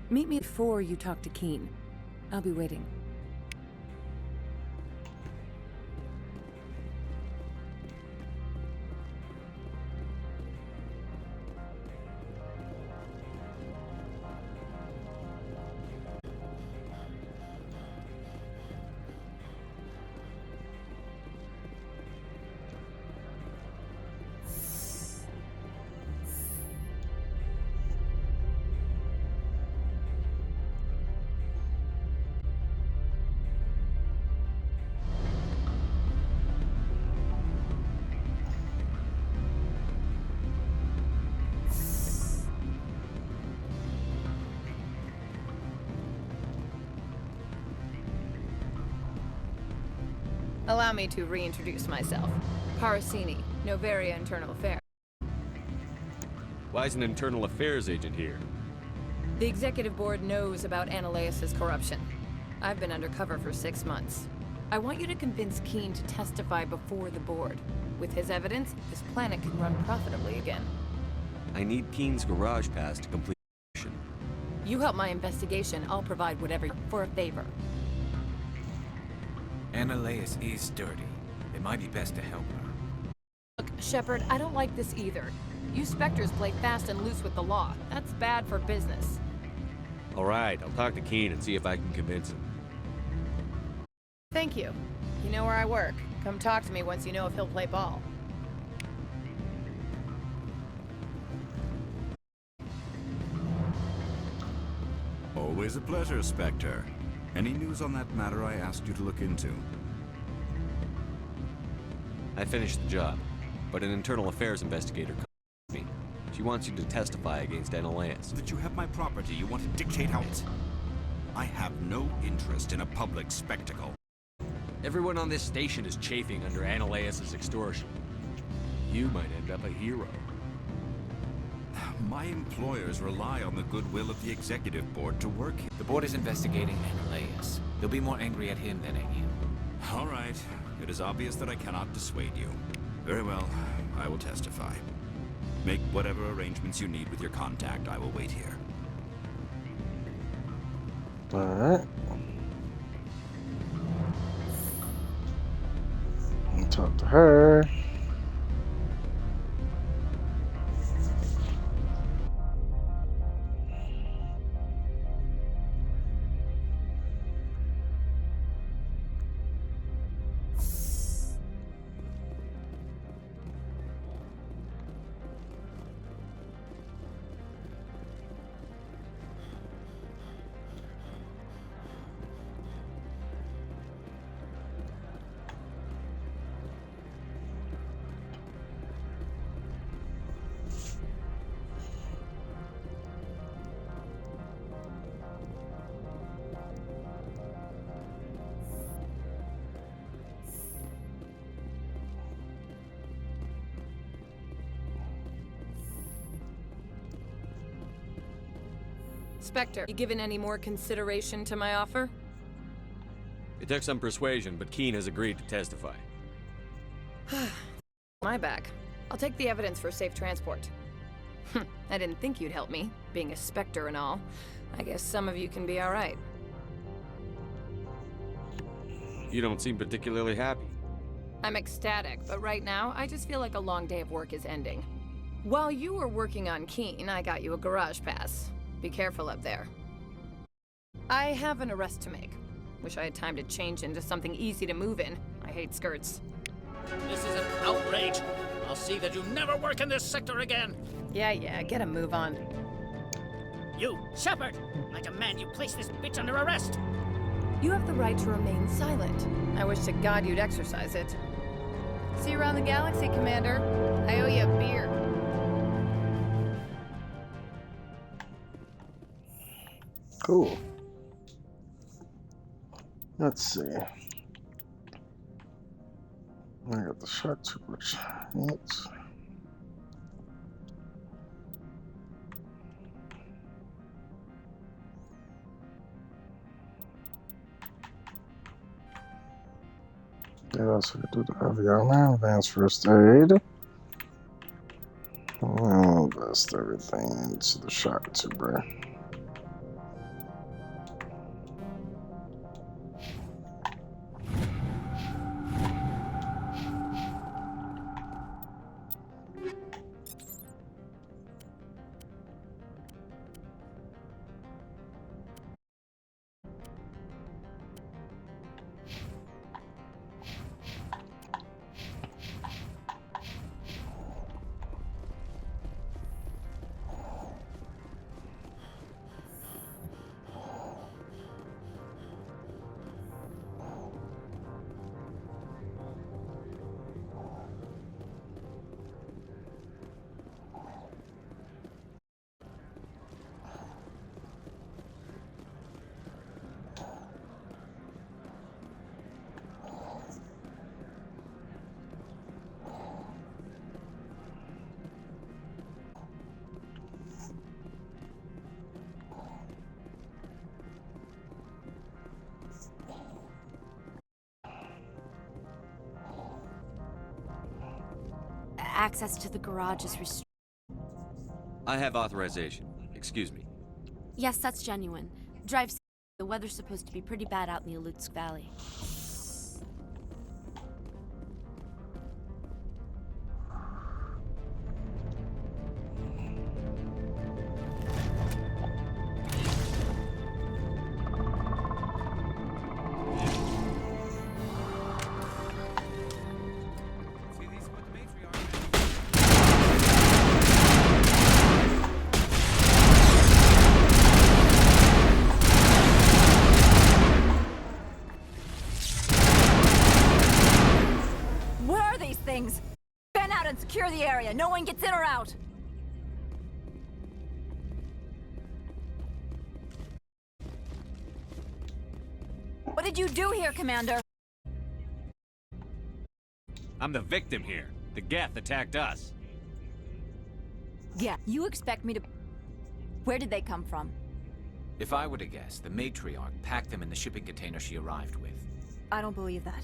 Meet me before you talk to Keen. I'll be waiting. Allow me to reintroduce myself. Parasini, Novaria Internal Affairs. Why is an internal affairs agent here? The executive board knows about Ananias' corruption. I've been undercover for 6 months. I want you to convince Keen to testify before the board. With his evidence, this planet can run profitably again. I need Keen's garage pass to complete the mission. You help my investigation, I'll provide whatever for a favor. Ananias is dirty. It might be best to help her. Look, Shepard, I don't like this either. You Spectres play fast and loose with the law. That's bad for business. All right, I'll talk to Keen and see if I can convince him. Thank you. You know where I work. Come talk to me once you know if he'll play ball. Always a pleasure, Spectre. Any news on that matter I asked you to look into? I finished the job, but an internal affairs investigator contacted me. She wants you to testify against Ananias. That you have my property, you want to dictate how it... I have no interest in a public spectacle. Everyone on this station is chafing under Ananias' extortion. You might end up a hero. My employers rely on the goodwill of the executive board to work here. The board is investigating Ananias. They'll be more angry at him than at you. All right. It is obvious that I cannot dissuade you. Very well. I will testify. Make whatever arrangements you need with your contact. I will wait here. Alright. I'll talk to her. Spectre, you given any more consideration to my offer? It took some persuasion, but Keen has agreed to testify. My back. I'll take the evidence for safe transport. I didn't think you'd help me, being a Spectre and all. I guess some of you can be alright. You don't seem particularly happy. I'm ecstatic, but right now, I just feel like a long day of work is ending. While you were working on Keen, I got you a garage pass. Be careful up there. I have an arrest to make. Wish I had time to change into something easy to move in. I hate skirts. This is an outrage. I'll see that you never work in this sector again. Yeah, get a move on. You, Shepard! I demand you place this bitch under arrest! You have the right to remain silent. I wish to God you'd exercise it. See you around the galaxy, Commander. I owe you a beer. Cool. Let's see. I got the shock troopers. Yes. They also do the Aviana, advanced first aid. And invest everything into the shock trooper. Access to the garage is restricted. I have authorization. Excuse me. Yes, that's genuine. Drive. The weather's supposed to be pretty bad out in the Alutsk Valley. Fan out and secure the area. No one gets in or out. What did you do here, Commander? I'm the victim here. The Geth attacked us. Yeah, you expect me to... Where did they come from? If I were to guess, the matriarch packed them in the shipping container she arrived with. I don't believe that.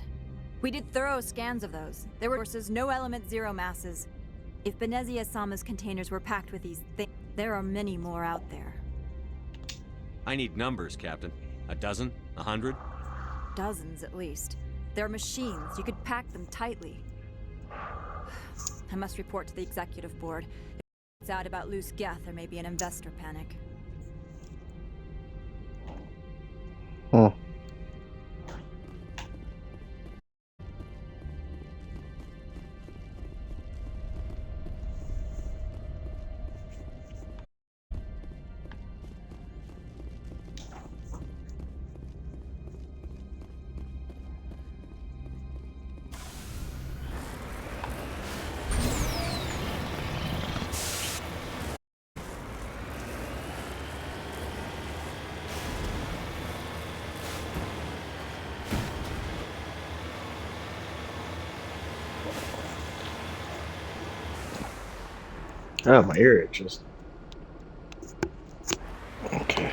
We did thorough scans of those. There were no element zero masses. If Benezia Sama's containers were packed with these things, there are many more out there. I need numbers, Captain. A dozen? 100? Dozens, at least. They're machines. You could pack them tightly. I must report to the executive board. If it's out about loose Geth, there may be an investor panic. Hmm. Oh, my ear itches. Okay.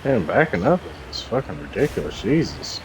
Man, backing up is fucking ridiculous. Jesus.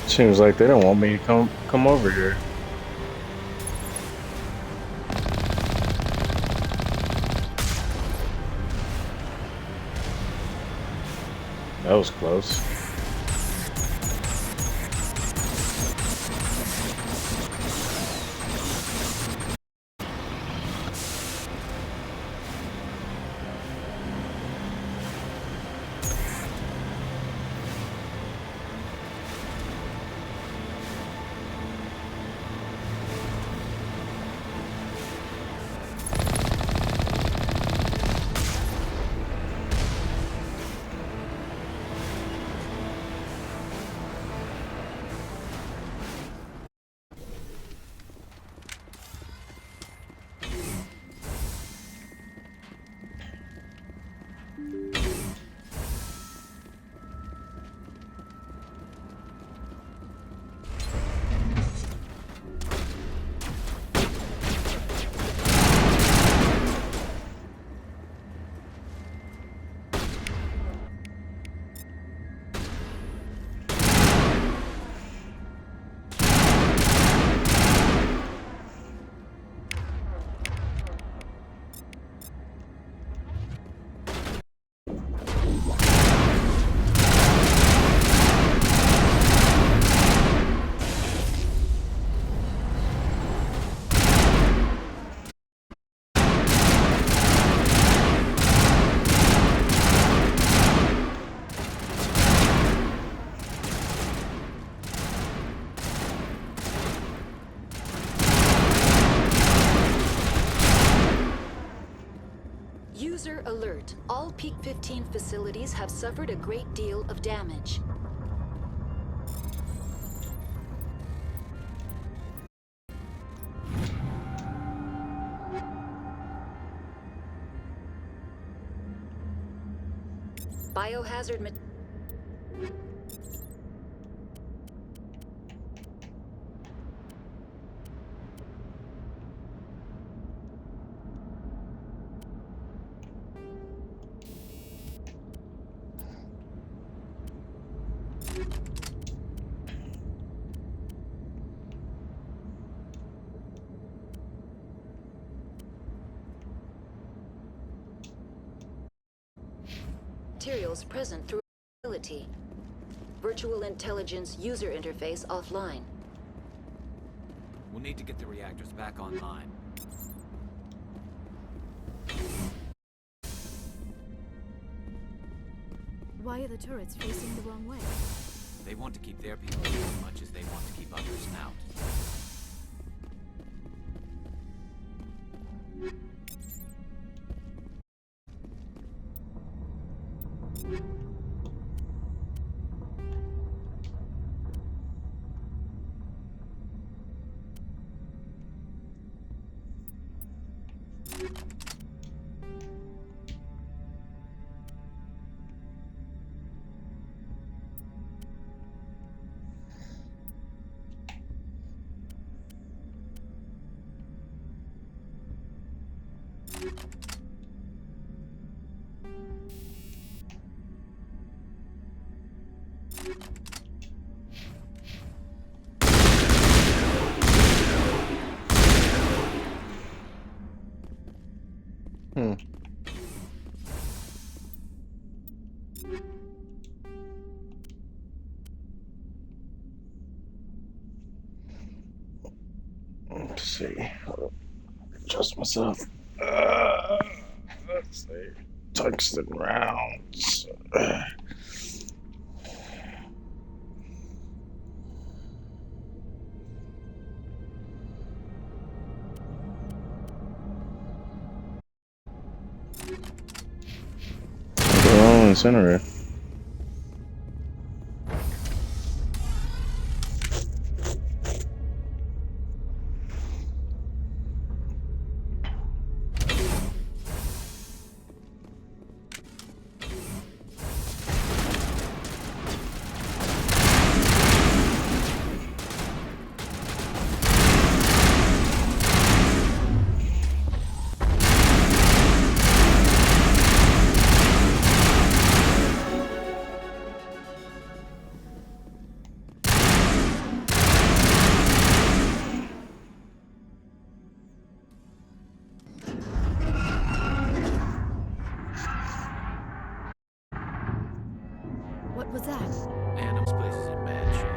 Seems like they don't want me to come over here. That was close. User alert. All Peak 15 facilities have suffered a great deal of damage. Biohazard material. Materials present through facility. Virtual intelligence user interface offline. We'll need to get the reactors back online. Why are the turrets facing the wrong way? They want to keep their people in as much as they want to keep others out. Let's see. Adjust myself. Let's see. Tungsten rounds. Oh, incinerator. What was that? Adam's place is in bad shape.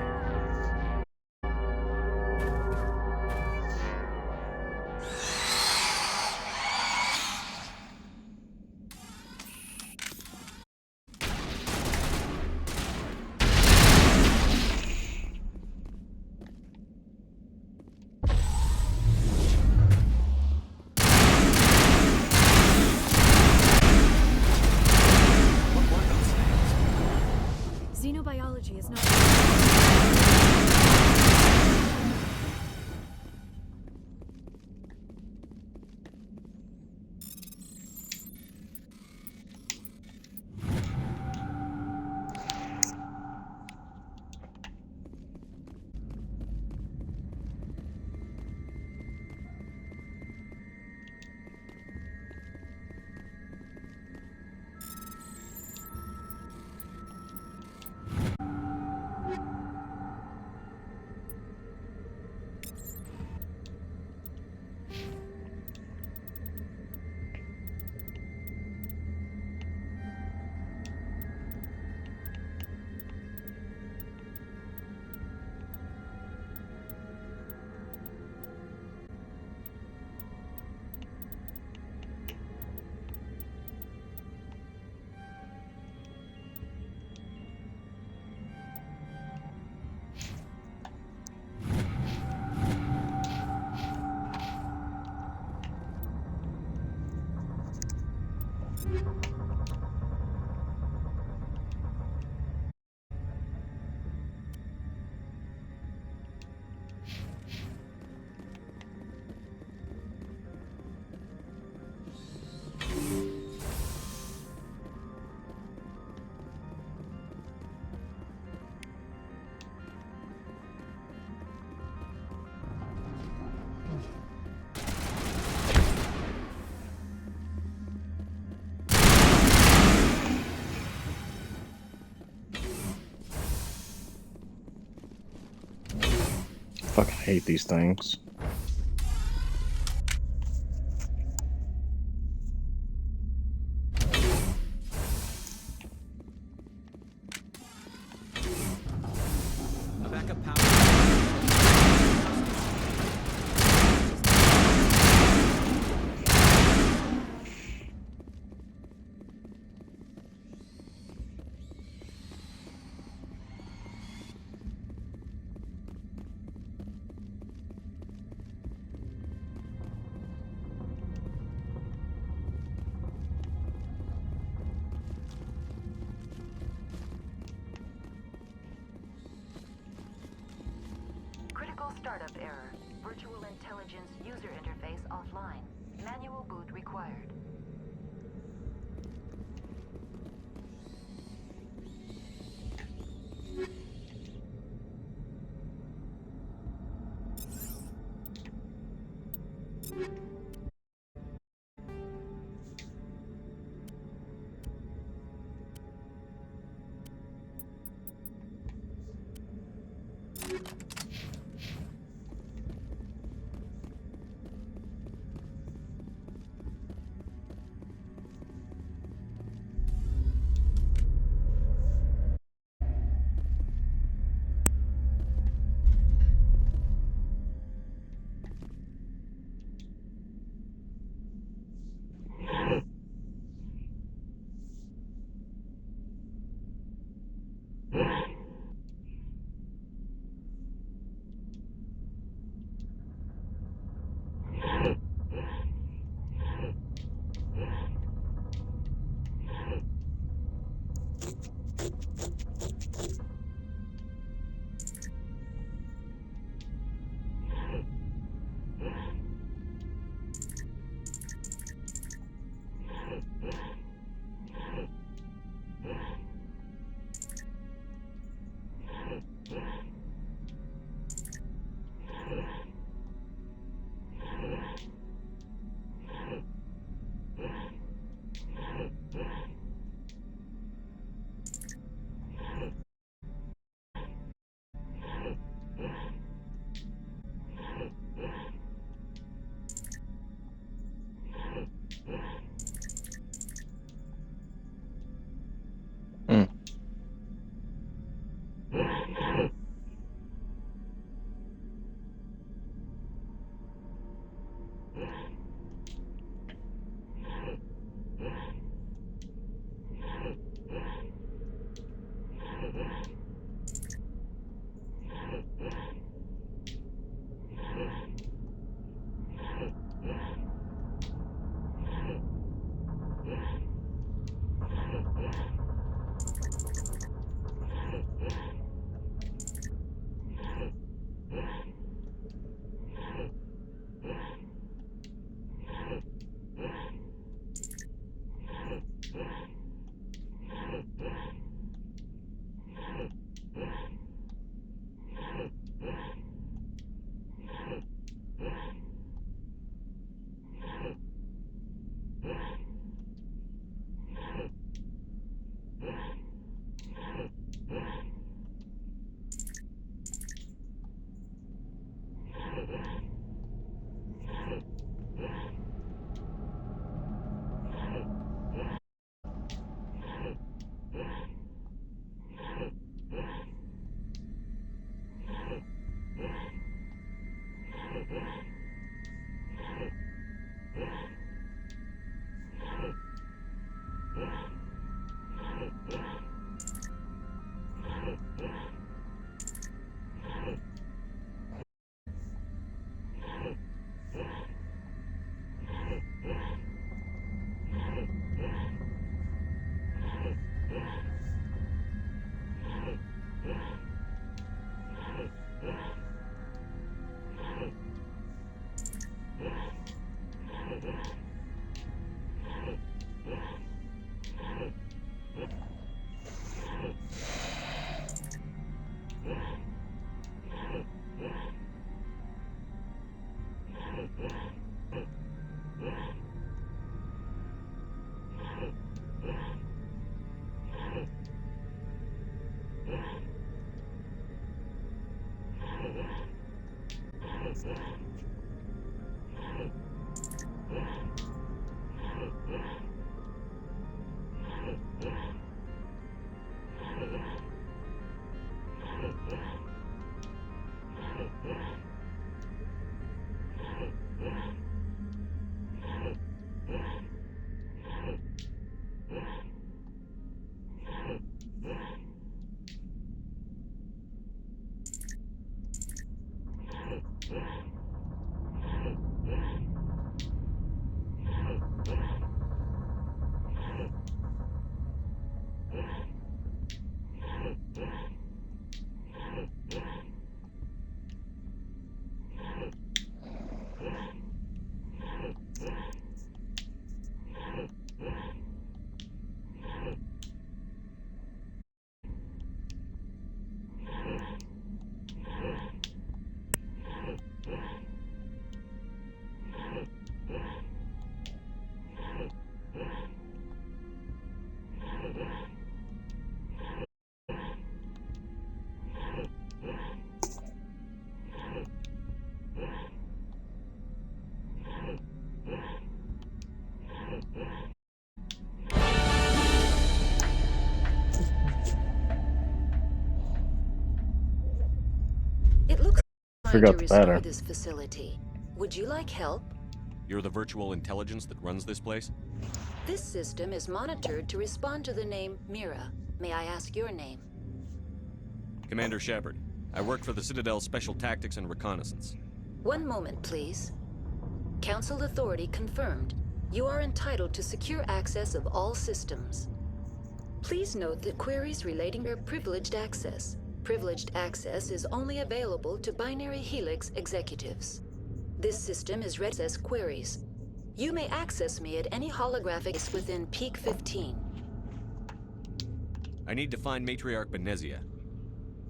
Xenobiology is not... Fucking hate these things. A backup power. Startup error. Virtual intelligence user interface offline. Manual boot required. Figure out to the restore pattern. this facility. Would you like help? You're the virtual intelligence that runs this place? This system is monitored to respond to the name Mira. May I ask your name? Commander Shepard. I work for the Citadel Special Tactics and Reconnaissance. One moment, please. Council authority confirmed. You are entitled to secure access of all systems. Please note that queries relating to privileged access. Privileged access is only available to Binary Helix executives. This system is read as queries. You may access me at any holographic within Peak 15. I need to find Matriarch Benezia.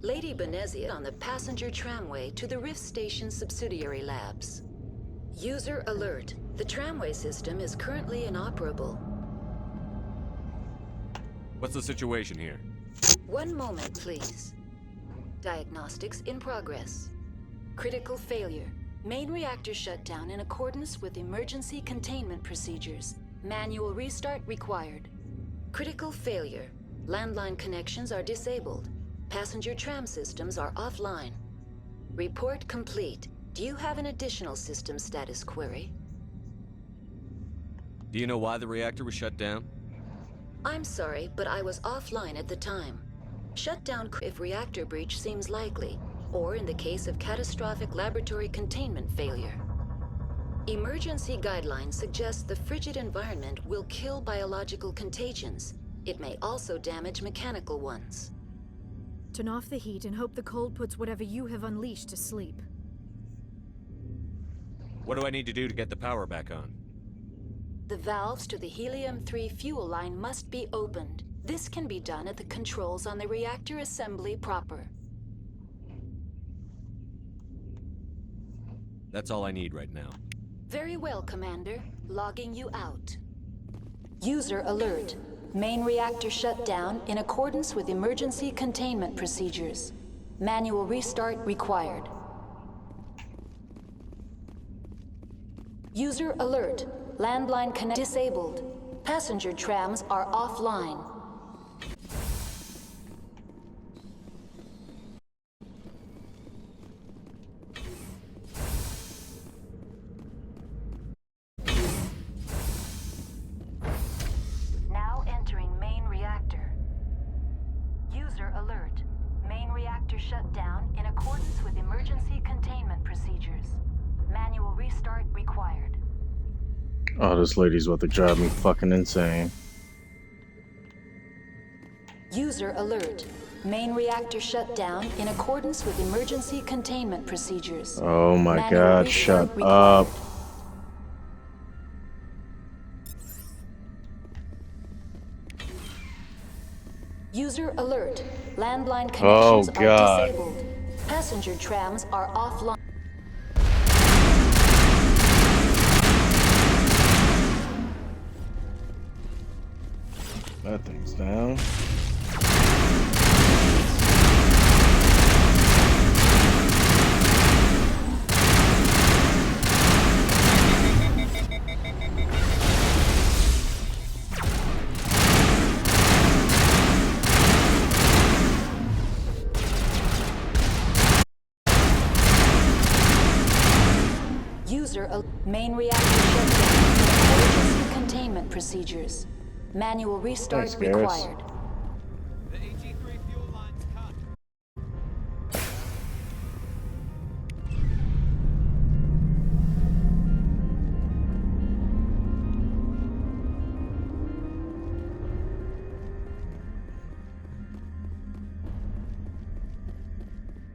Lady Benezia on the passenger tramway to the Rift Station subsidiary labs. User alert. The tramway system is currently inoperable. What's the situation here? One moment, please. Diagnostics in progress. Critical failure. Main reactor shut down in accordance with emergency containment procedures. Manual restart required. Critical failure. Landline connections are disabled. Passenger tram systems are offline. Report complete. Do you have an additional system status query? Do you know why the reactor was shut down? I'm sorry, but I was offline at the time. Shut down if reactor breach seems likely, or in the case of catastrophic laboratory containment failure. Emergency guidelines suggest the frigid environment will kill biological contagions. It may also damage mechanical ones. Turn off the heat and hope the cold puts whatever you have unleashed to sleep. What do I need to do to get the power back on? The valves to the Helium-3 fuel line must be opened. This can be done at the controls on the reactor assembly proper. That's all I need right now. Very well, Commander. Logging you out. User alert. Main reactor shut down in accordance with emergency containment procedures. Manual restart required. User alert. Landline connect disabled. Passenger trams are offline. Now entering main reactor. User alert. Main reactor shut down in accordance with emergency containment procedures. Manual restart required. Oh, this lady's about to drive me fucking insane. User alert. Main reactor shut down in accordance with emergency containment procedures. Oh my Manual god, restart shut required. up. User alert. Landline Oh, connections God. are disabled. Passenger trams are offline. That thing's down. Main reactor shut down. Emergency containment procedures. Manual restart Thanks, Garrus. required. The AG3 fuel line's cut.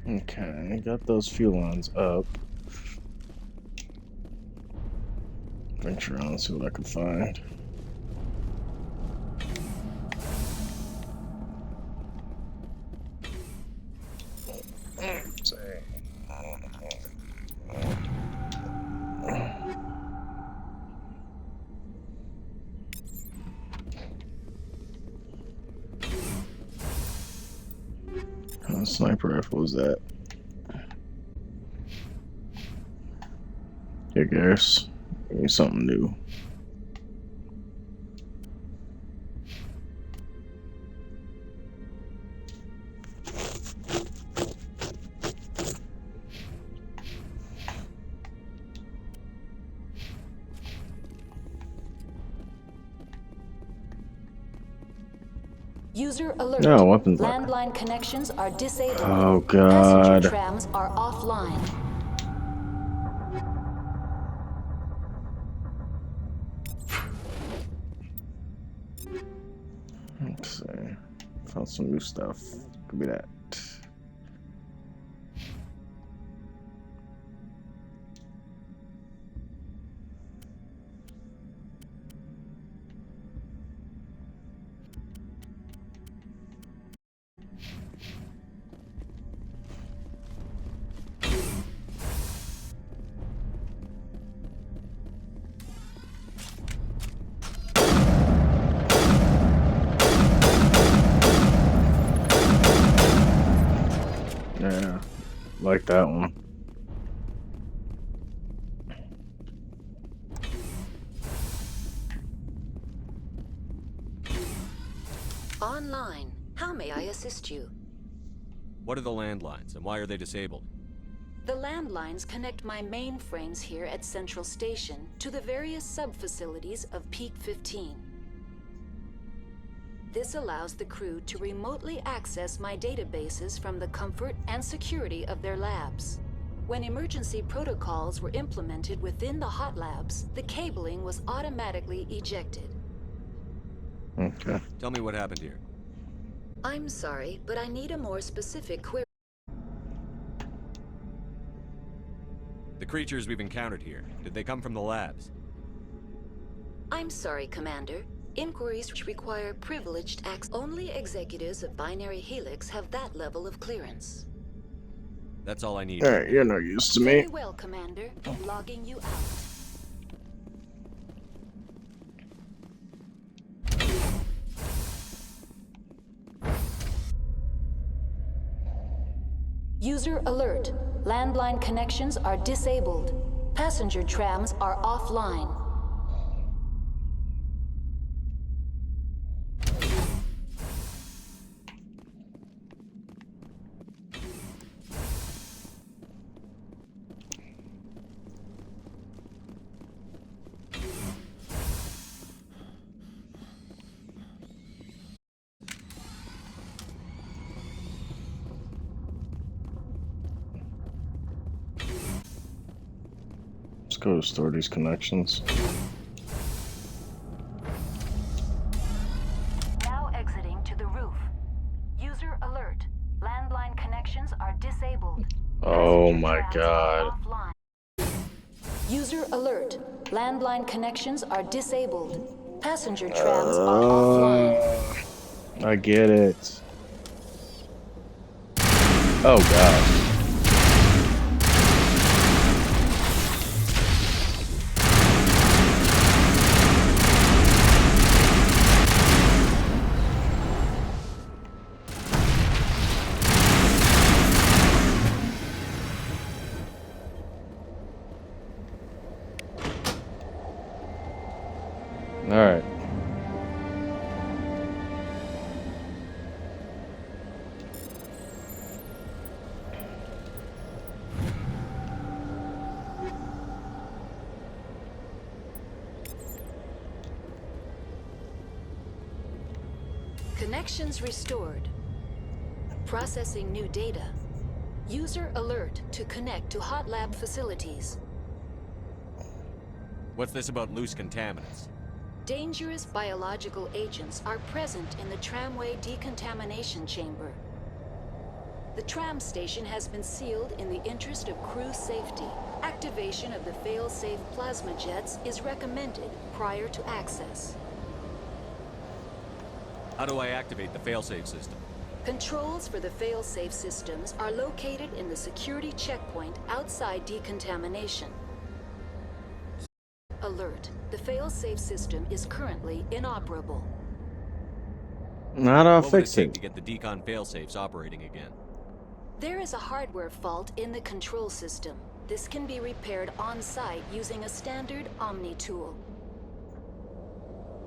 Okay, got those fuel lines up. Venture around and see what I can find. What sniper rifle was that? Here, Garrus. Give me something new. User alert. No, weapons locker. Landline connections are disabled. Oh Passenger god. trams are offline. Let's see. Found some new stuff. Could be that. Yeah, like that one. Online. How may I assist you? What are the landlines, and why are they disabled? The landlines connect my mainframes here at Central Station to the various sub-facilities of Peak 15. This allows the crew to remotely access my databases from the comfort and security of their labs. When emergency protocols were implemented within the hot labs, the cabling was automatically ejected. Okay. Tell me what happened here. I'm sorry, but I need a more specific query. The creatures we've encountered here, did they come from the labs? I'm sorry, Commander. Inquiries which require privileged access. Only executives of Binary Helix have that level of clearance. That's all I need. Alright, you're no use to me. Very well, Commander. Logging you out. User alert. Landline connections are disabled. Passenger trams are offline. Let's go to store these connections. Now exiting to the roof. User alert. Landline connections are disabled. Oh my god. User alert. Landline connections are disabled. Passenger trams are offline. I get it. Oh god. All right. Connections restored. Processing new data. User alert to connect to hot lab facilities. What's this about loose contaminants? Dangerous biological agents are present in the tramway decontamination chamber. The tram station has been sealed in the interest of crew safety. Activation of the fail-safe plasma jets is recommended prior to access. How do I activate the failsafe system? Controls for the fail-safe systems are located in the security checkpoint outside decontamination. Alert. The fail-safe system is currently inoperable. Not I'll What would it fix take it. to get the decon failsafes operating again? There is a hardware fault in the control system. This can be repaired on-site using a standard Omni tool.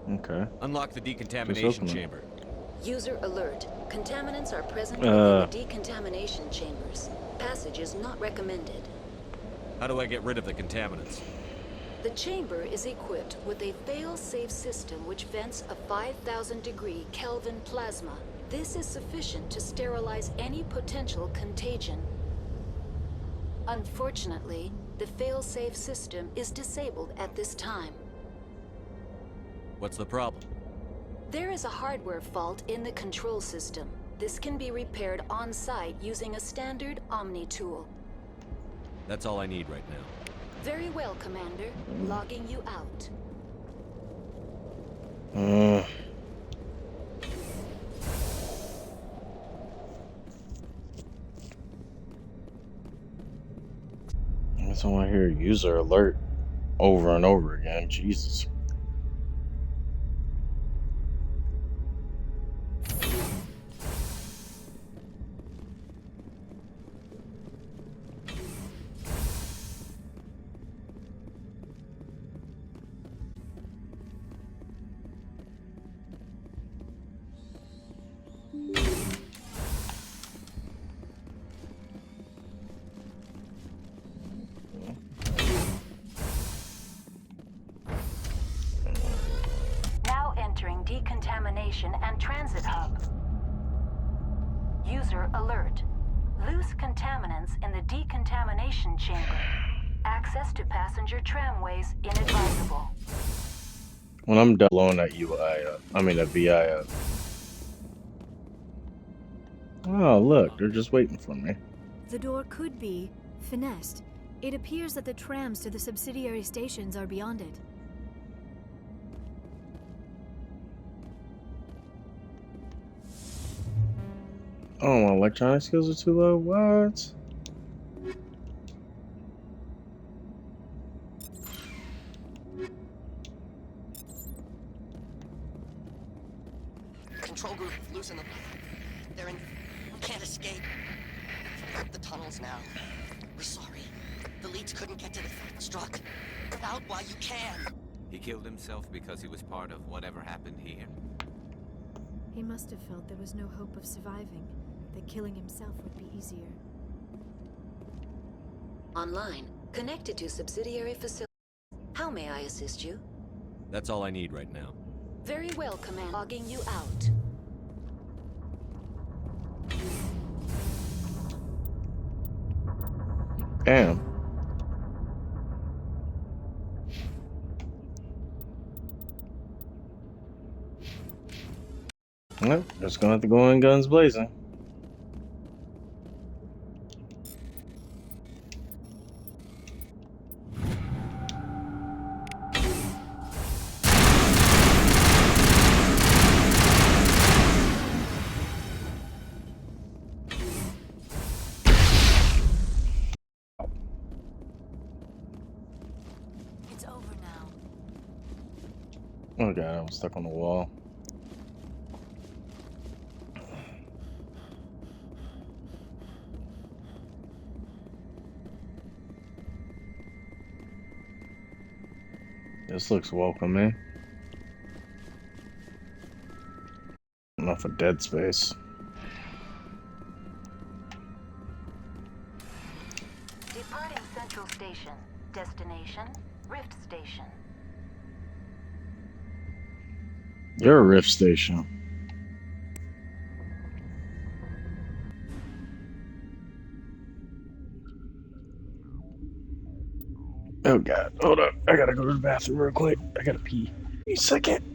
Okay. Unlock the Just decontamination open it. chamber. User alert. Contaminants are present in the decontamination chambers. Passage is not recommended. How do I get rid of the contaminants? The chamber is equipped with a fail-safe system which vents a 5,000-degree Kelvin plasma. This is sufficient to sterilize any potential contagion. Unfortunately, the fail-safe system is disabled at this time. What's the problem? There is a hardware fault in the control system. This can be repaired on-site using a standard Omni tool. That's all I need right now. Very well, Commander. Logging you out. I just want to hear user alert over and over again. Jesus. Now entering decontamination and transit hub. User alert. Loose contaminants in the decontamination chamber. Access to passenger tramways inadvisable. When I'm done blowing that UI up, I mean that VI up. Oh, look, they're just waiting for me. The door could be finessed. It appears that the trams to the subsidiary stations are beyond it. Oh, my electronic skills are too low. What? Control group, loosen them. They're in... can't escape. The tunnels now. We're sorry. The leads couldn't get to the struck. Get out while you can. He killed himself because he was part of whatever happened here. He must have felt there was no hope of surviving, that killing himself would be easier. Online, connected to subsidiary facility. How may I assist you? That's all I need right now. Very well, Command. Logging you out. Damn. Well, just gonna have to go in guns blazing. It's over now. Oh god, I'm stuck on the wall. This looks welcoming. Enough of dead space. Departing Central Station. Destination, Rift Station. You're a Rift Station. Oh god, hold up. I gotta go to the bathroom real quick. I gotta pee. Give me a second.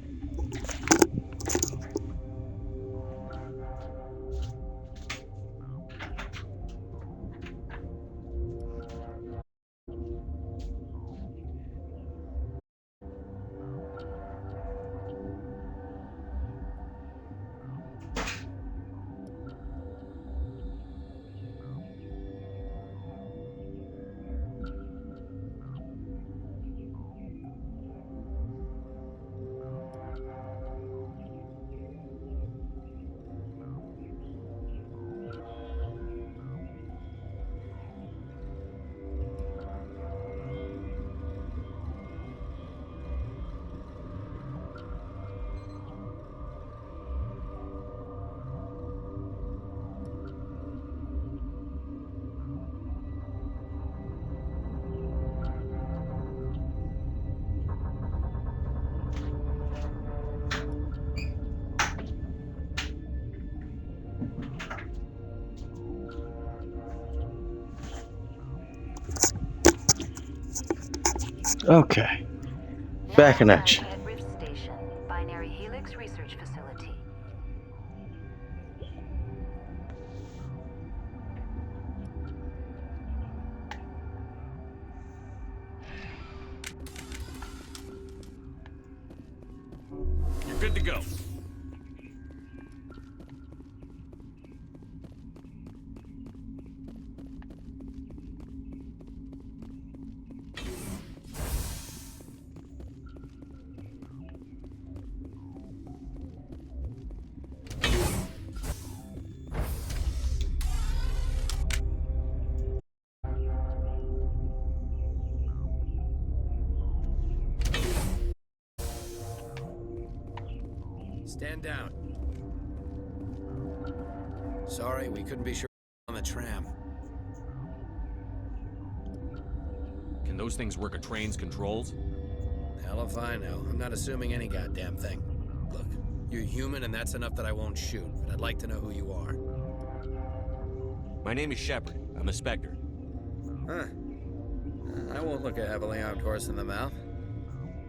Okay. Back in action. At Rift Station, Binary Helix Research Facility. You're good to go. Stand down. Sorry, we couldn't be sure on the tram. Can those things work a train's controls? Hell if I know. I'm not assuming any goddamn thing. Look, you're human and that's enough that I won't shoot, but I'd like to know who you are. My name is Shepard. I'm a Spectre. Huh. I won't look a heavily armed horse in the mouth.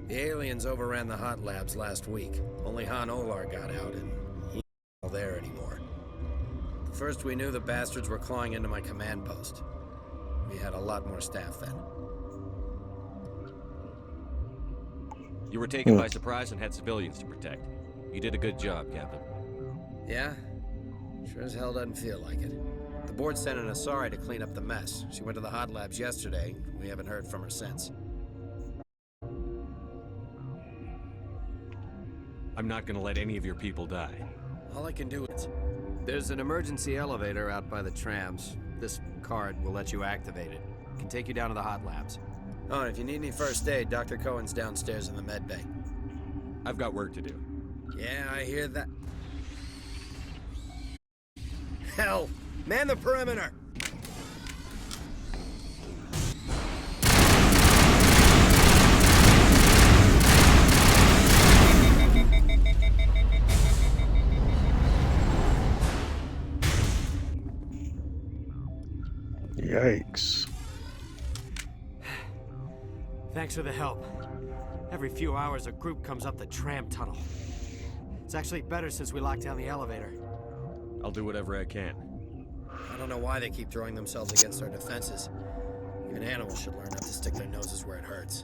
The aliens overran the hot labs last week. Only Han Olar got out, and he's not there anymore. The first we knew, the bastards were clawing into my command post. We had a lot more staff then. You were taken by surprise and had civilians to protect. You did a good job, Captain. Yeah? Sure as hell doesn't feel like it. The board sent an Asari to clean up the mess. She went to the hot labs yesterday. We haven't heard from her since. I'm not gonna let any of your people die. All I can do is... There's an emergency elevator out by the trams. This card will let you activate it. It can take you down to the hot labs. Oh, and if you need any first aid, Dr. Cohen's downstairs in the med bay. I've got work to do. Yeah, I hear that. Hell! Man the perimeter! Yikes. Thanks for the help. Every few hours, a group comes up the tram tunnel. It's actually better since we locked down the elevator. I'll do whatever I can. I don't know why they keep throwing themselves against our defenses. Even animals should learn not to stick their noses where it hurts.